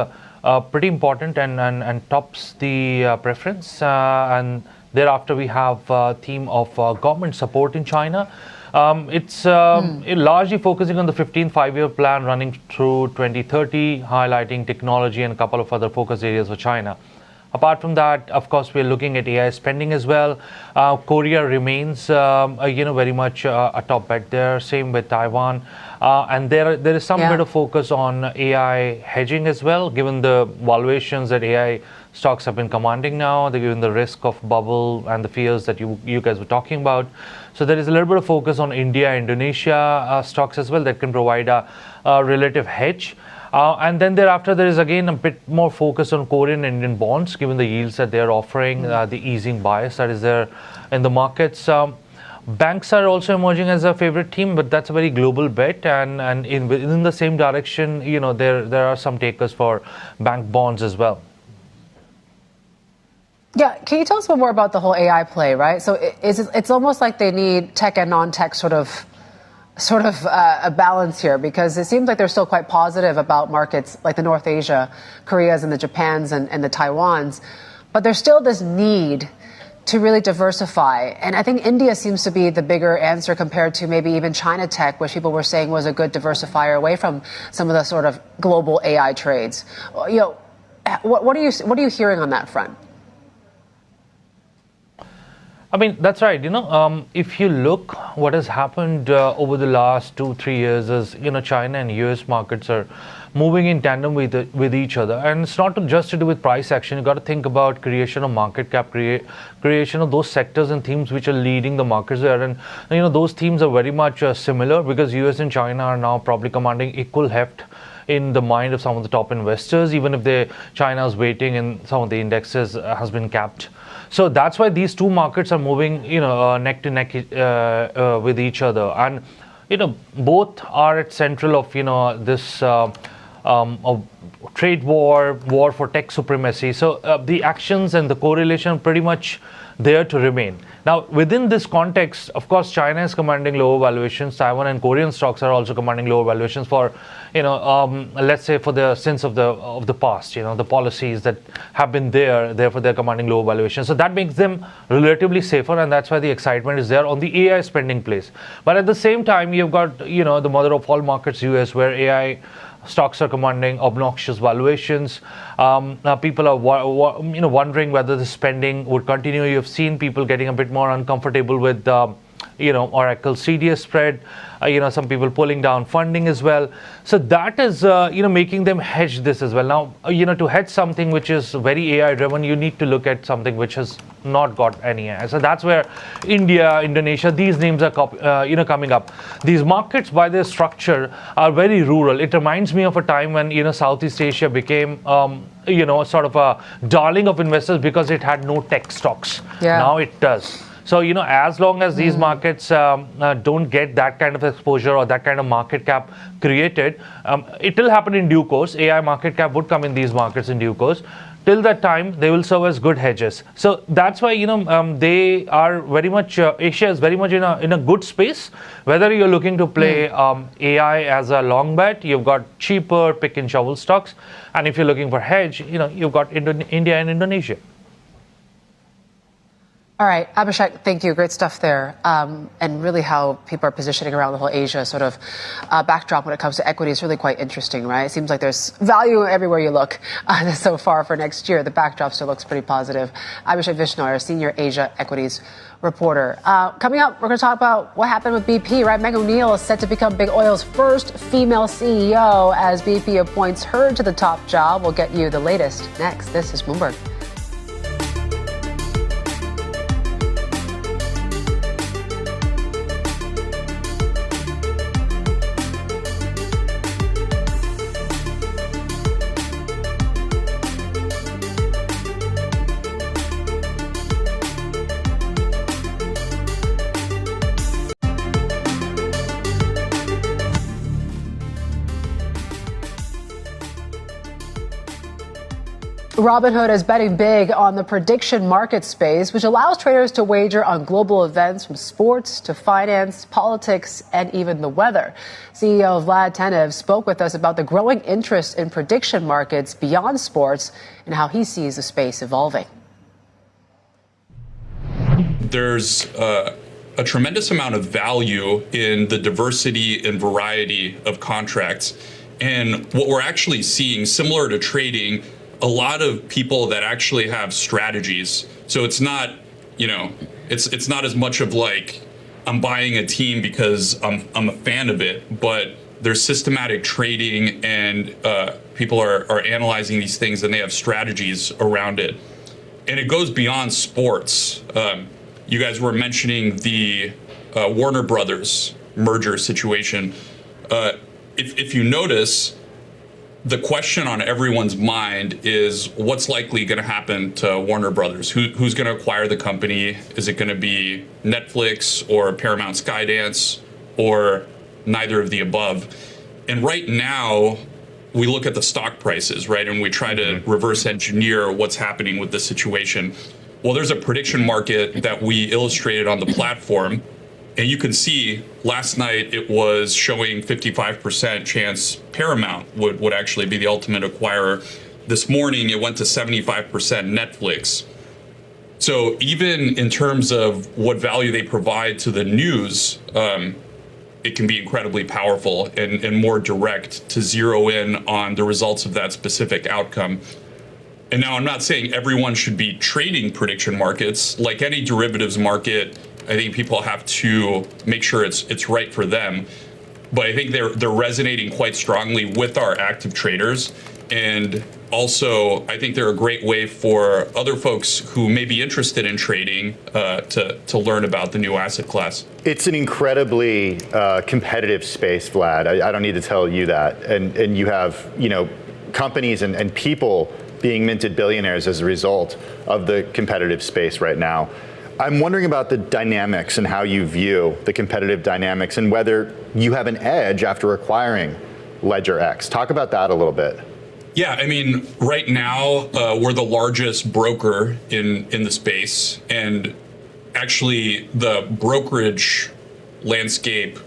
pretty important and tops the preference. And thereafter, we have a theme of government support in China. It's largely focusing on the 15th five-year plan running through 2030, highlighting technology and a couple of other focus areas for China. Apart from that, of course, we're looking at AI spending as well. Korea remains, very much a top bet there. Same with Taiwan. And there is some bit of focus on AI hedging as well, given the valuations that AI stocks have been commanding now, given the risk of bubble and the fears that you guys were talking about. So there is a little bit of focus on India, Indonesia stocks as well that can provide a relative hedge. And then thereafter, there is again a bit more focus on Korean and Indian bonds, given the yields that they are offering, the easing bias that is there in the markets. Banks are also emerging as a favorite team, but that's a very global bet. And in the same direction, there are some takers for bank bonds as well. Yeah, can you tell us a bit more about the whole AI play, right? So it's almost like they need tech and non-tech sort of a balance here, because it seems like they're still quite positive about markets like the North Asia, Koreas and the Japans and the Taiwans, but there's still this need to really diversify? And I think India seems to be the bigger answer compared to maybe even China tech, which people were saying was a good diversifier away from some of the sort of global AI trades. What are you hearing on that front? I mean, that's right. If you look what has happened over the last 2-3 years is, China and US markets are moving in tandem with each other. And it's not just to do with price action. You got to think about creation of market cap, creation of those sectors and themes which are leading the markets there. And, those themes are very much similar because US and China are now probably commanding equal heft in the mind of some of the top investors, even if China's weighting in some of the indexes has been capped. So that's why these two markets are moving, neck to neck with each other, and both are at central of this of trade war for tech supremacy. So the actions and the correlation are pretty much there to remain. Now, within this context, of course, China is commanding lower valuations. Taiwan and Korean stocks are also commanding lower valuations for, let's say, for the sense of the past. The policies that have been there, therefore they're commanding lower valuations. So that makes them relatively safer, and that's why the excitement is there on the AI spending place. But at the same time, you've got the mother of all markets, US, where AI stocks are commanding obnoxious valuations. People are wondering whether the spending would continue. You've seen people getting a bit more uncomfortable with Oracle CDS spread, some people pulling down funding as well. So that is, making them hedge this as well. Now, to hedge something which is very AI driven, you need to look at something which has not got any AI. So that's where India, Indonesia, these names are coming up. These markets by their structure are very rural. It reminds me of a time when, Southeast Asia became, sort of a darling of investors because it had no tech stocks. Yeah. Now it does. So, as long as these markets don't get that kind of exposure or that kind of market cap created, it will happen in due course. AI market cap would come in these markets in due course. Till that time, they will serve as good hedges. So that's why, they are very much, Asia is very much in a good space. Whether you're looking to play AI as a long bet, you've got cheaper pick and shovel stocks. And if you're looking for hedge, you've got India and Indonesia. All right, Abhishek, thank you. Great stuff there. And really how people are positioning around the whole Asia sort of backdrop when it comes to equity is really quite interesting, right? It seems like there's value everywhere you look so far for next year. The backdrop still looks pretty positive. Abhishek Vishnu, our senior Asia equities reporter. Coming up, we're going to talk about what happened with BP, right? Meg O'Neill is set to become Big Oil's first female CEO as BP appoints her to the top job. We'll get you the latest next. This is Bloomberg. Robinhood is betting big on the prediction market space, which allows traders to wager on global events from sports to finance, politics, and even the weather. CEO Vlad Tenev spoke with us about the growing interest in prediction markets beyond sports and how he sees the space evolving. There's a tremendous amount of value in the diversity and variety of contracts. And what we're actually seeing, similar to trading, a lot of people that actually have strategies. So it's not, it's not as much of like, I'm buying a team because I'm a fan of it, but there's systematic trading and people are analyzing these things and they have strategies around it. And it goes beyond sports. You guys were mentioning the Warner Brothers merger situation. If you notice, the question on everyone's mind is what's likely going to happen to Warner Brothers? Who's going to acquire the company? Is it going to be Netflix or Paramount Skydance or neither of the above? And right now, we look at the stock prices, right? And we try to reverse engineer what's happening with the situation. Well, there's a prediction market that we illustrated on the platform. And you can see last night it was showing 55% chance Paramount would actually be the ultimate acquirer. This morning it went to 75% Netflix. So even in terms of what value they provide to the news, it can be incredibly powerful and more direct to zero in on the results of that specific outcome. And now I'm not saying everyone should be trading prediction markets. Like any derivatives market, I think people have to make sure it's right for them. But I think they're resonating quite strongly with our active traders. And also, I think they're a great way for other folks who may be interested in trading to learn about the new asset class. It's an incredibly competitive space, Vlad. I don't need to tell you that. And you have, companies and people being minted billionaires as a result of the competitive space right now. I'm wondering about the dynamics and how you view the competitive dynamics and whether you have an edge after acquiring LedgerX. Talk about that a little bit. Yeah, I mean, right now, we're the largest broker in the space. And actually, the brokerage landscape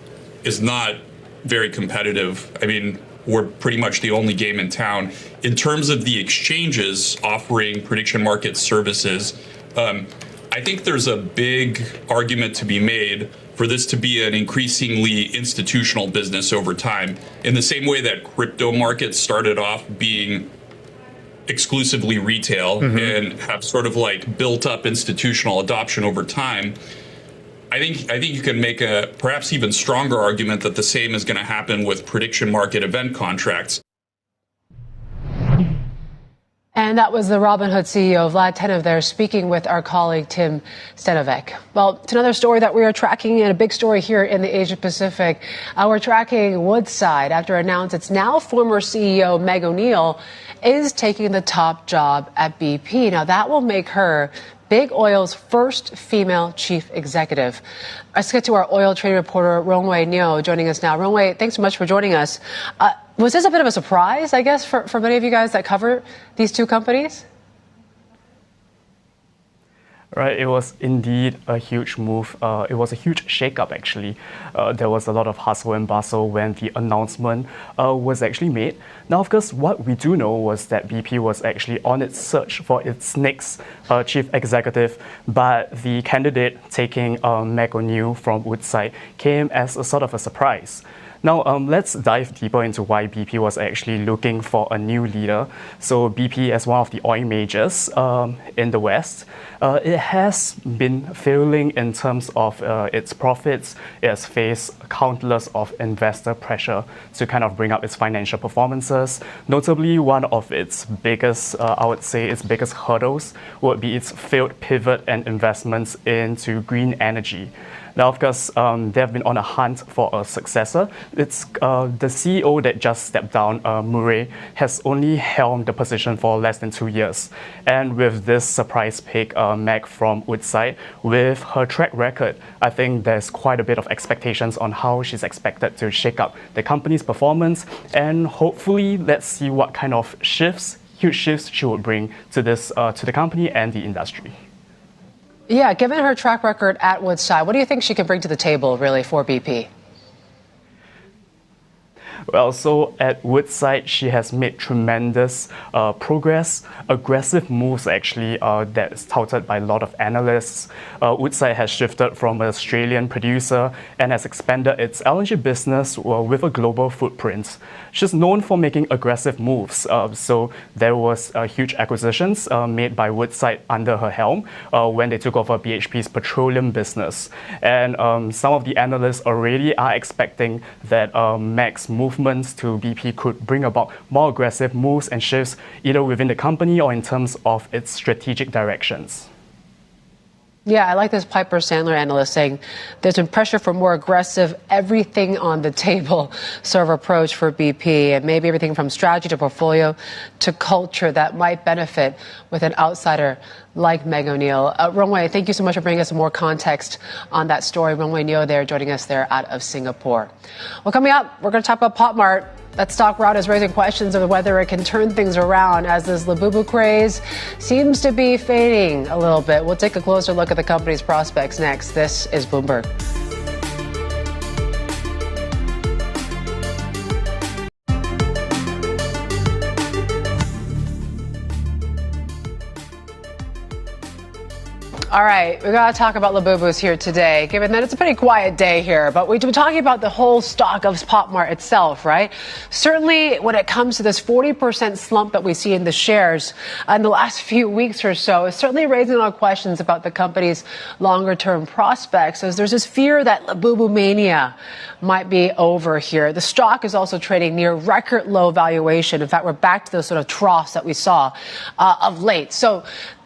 is not very competitive. I mean, we're pretty much the only game in town. In terms of the exchanges offering prediction market services, I think there's a big argument to be made for this to be an increasingly institutional business over time. In the same way that crypto markets started off being exclusively retail and have sort of like built up institutional adoption over time, I think you can make a perhaps even stronger argument that the same is going to happen with prediction market event contracts. And that was the Robinhood CEO, Vlad Tenev, there speaking with our colleague, Tim Stenovec. Well, it's another story that we are tracking and a big story here in the Asia Pacific. We're tracking Woodside after announced its now former CEO, Meg O'Neill, is taking the top job at BP. Now, that will make her Big Oil's first female chief executive. Let's get to our oil trading reporter, Rongwei Neo, joining us now. Rongwei, thanks so much for joining us. Was this a bit of a surprise, I guess, for many of you guys that cover these two companies? Right, it was indeed a huge move. It was a huge shakeup, actually. There was a lot of hustle and bustle when the announcement was actually made. Now, of course, what we do know was that BP was actually on its search for its next chief executive, but the candidate taking Meg O'Neill from Woodside came as a sort of a surprise. Now, let's dive deeper into why BP was actually looking for a new leader. So BP, as one of the oil majors in the West, it has been failing in terms of its profits. It has faced countless of investor pressure to kind of bring up its financial performances. Notably, one of its biggest, I would say, its biggest hurdles would be its failed pivot and investments into green energy. Now, of course, they have been on a hunt for a successor. It's the CEO that just stepped down, Murray, has only held the position for less than 2 years. And with this surprise pick, Meg from Woodside, with her track record, I think there's quite a bit of expectations on how she's expected to shake up the company's performance. And hopefully, let's see what kind of huge shifts she would bring to this to the company and the industry. Yeah, given her track record at Woodside, what do you think she can bring to the table, really, for BP? Well, so at Woodside, she has made tremendous progress, aggressive moves actually that is touted by a lot of analysts. Woodside has shifted from an Australian producer and has expanded its LNG business with a global footprint. She's known for making aggressive moves. So there was huge acquisitions made by Woodside under her helm when they took over BHP's petroleum business. And some of the analysts already are expecting that Meg's movements to BP could bring about more aggressive moves and shifts either within the company or in terms of its strategic directions. Yeah, I like this Piper Sandler analyst saying there's been pressure for more aggressive, everything on the table sort of approach for BP, and maybe everything from strategy to portfolio to culture that might benefit with an outsider like Meg O'Neill. Rongwei, thank you so much for bringing us some more context on that story. Rongwei Neo there joining us there out of Singapore. Well, coming up, we're going to talk about Mart. That stock route is raising questions of whether it can turn things around as this Labubu craze seems to be fading a little bit. We'll take a closer look at the company's prospects next. This is Bloomberg. All right, we got to talk about Labubu's here today, given that it's a pretty quiet day here. But we've been talking about the whole stock of Mart itself, right? Certainly, when it comes to this 40% slump that we see in the shares in the last few weeks or so, it's certainly raising a lot of questions about the company's longer-term prospects, as there's this fear that Labubu mania might be over here. The stock is also trading near record low valuation. In fact, we're back to the sort of troughs that we saw of late. So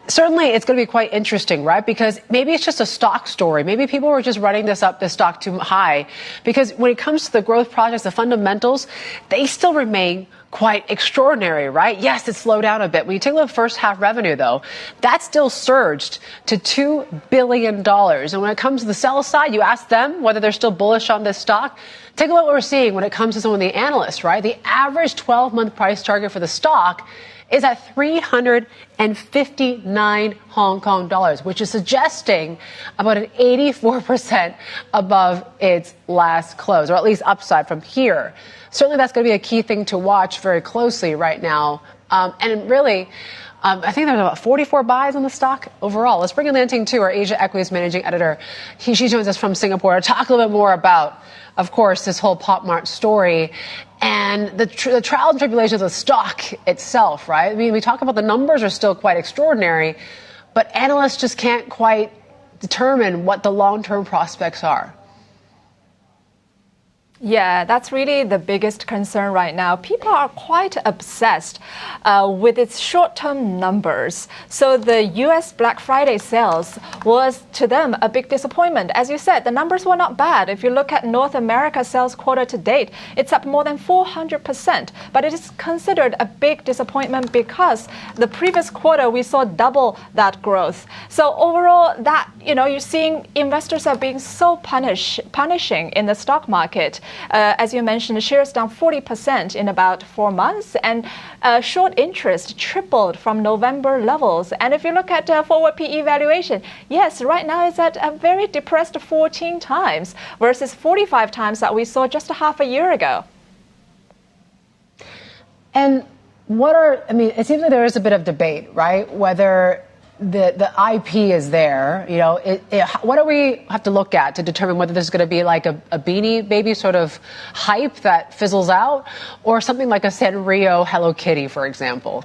certainly, it's going to be quite interesting, right? Because maybe it's just a stock story. Maybe people were just running this stock too high. Because when it comes to the growth projects, the fundamentals, they still remain quite extraordinary, right? Yes, it slowed down a bit. When you take a look at first half revenue, though, that still surged to $2 billion. And when it comes to the sell side, you ask them whether they're still bullish on this stock. Take a look at what we're seeing when it comes to some of the analysts, right? The average 12-month price target for the stock is at 359 Hong Kong dollars, which is suggesting about an 84% above its last close, or at least upside from here. Certainly that's going to be a key thing to watch very closely right now. And really, I think there's about 44 buys on the stock overall. Let's bring in Lan Ting Tu, our Asia Equities Managing Editor. She joins us from Singapore to talk a little bit more about, of course, this whole Mart story and the trials and tribulations of the stock itself, right? I mean, we talk about the numbers are still quite extraordinary, but analysts just can't quite determine what the long-term prospects are. Yeah, that's really the biggest concern right now. People are quite obsessed with its short-term numbers. So the U.S. Black Friday sales was, to them, a big disappointment. As you said, the numbers were not bad. If you look at North America sales quarter to date, it's up more than 400%. But it is considered a big disappointment because the previous quarter we saw double that growth. So overall, that, you're seeing investors are being so punishing in the stock market. As you mentioned, the shares down 40% in about 4 months, and short interest tripled from November levels. And if you look at forward PE valuation, yes, right now it's at a very depressed 14 times versus 45 times that we saw just a half a year ago. And it seems like there is a bit of debate, right? Whether the IP is there, what do we have to look at to determine whether this is going to be like a Beanie Baby sort of hype that fizzles out, or something like a Sanrio Hello Kitty, for example?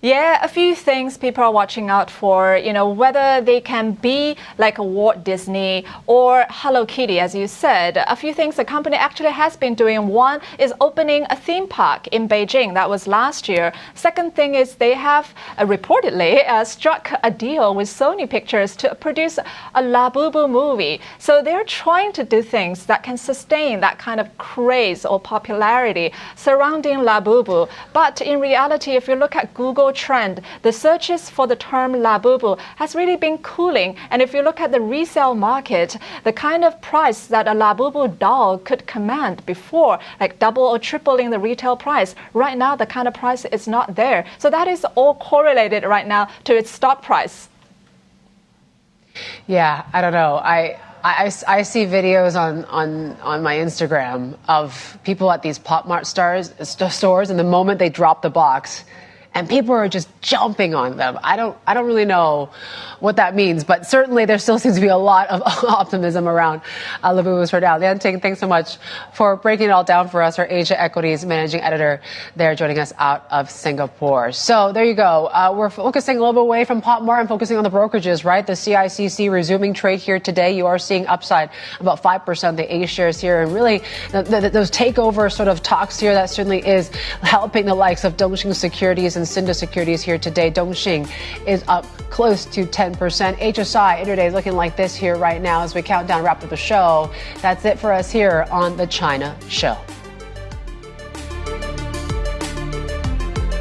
Yeah, a few things people are watching out for, whether they can be like a Walt Disney or Hello Kitty, as you said. A few things the company actually has been doing. One is opening a theme park in Beijing. That was last year. Second thing is they have reportedly struck a deal with Sony Pictures to produce a Labubu movie. So they're trying to do things that can sustain that kind of craze or popularity surrounding Labubu. But in reality, if you look at Google trend, the searches for the term Labubu has really been cooling. And if you look at the resale market, the kind of price that a Labubu doll could command before, like double or tripling the retail price, right now the kind of price is not there. So that is all correlated right now to its stock price. Yeah, I don't know. I see videos on my Instagram of people at these Mart stores, and the moment they drop the box, and people are just jumping on them. I don't really know what that means, but certainly there still seems to be a lot of optimism around Labubu for now. Lan Ting, thanks so much for breaking it all down for us. Our Asia Equities Managing Editor there, joining us out of Singapore. So there you go. We're focusing a little bit away from Mart and focusing on the brokerages, right? The CICC resuming trade here today. You are seeing upside about 5% of the A shares here, and really those takeover sort of talks here, that certainly is helping the likes of Dongxing Securities and Cinda Securities here today. Dongxing is up close to 10%. HSI intraday is looking like this here right now as we count down, wrap up the show. That's it for us here on the China Show.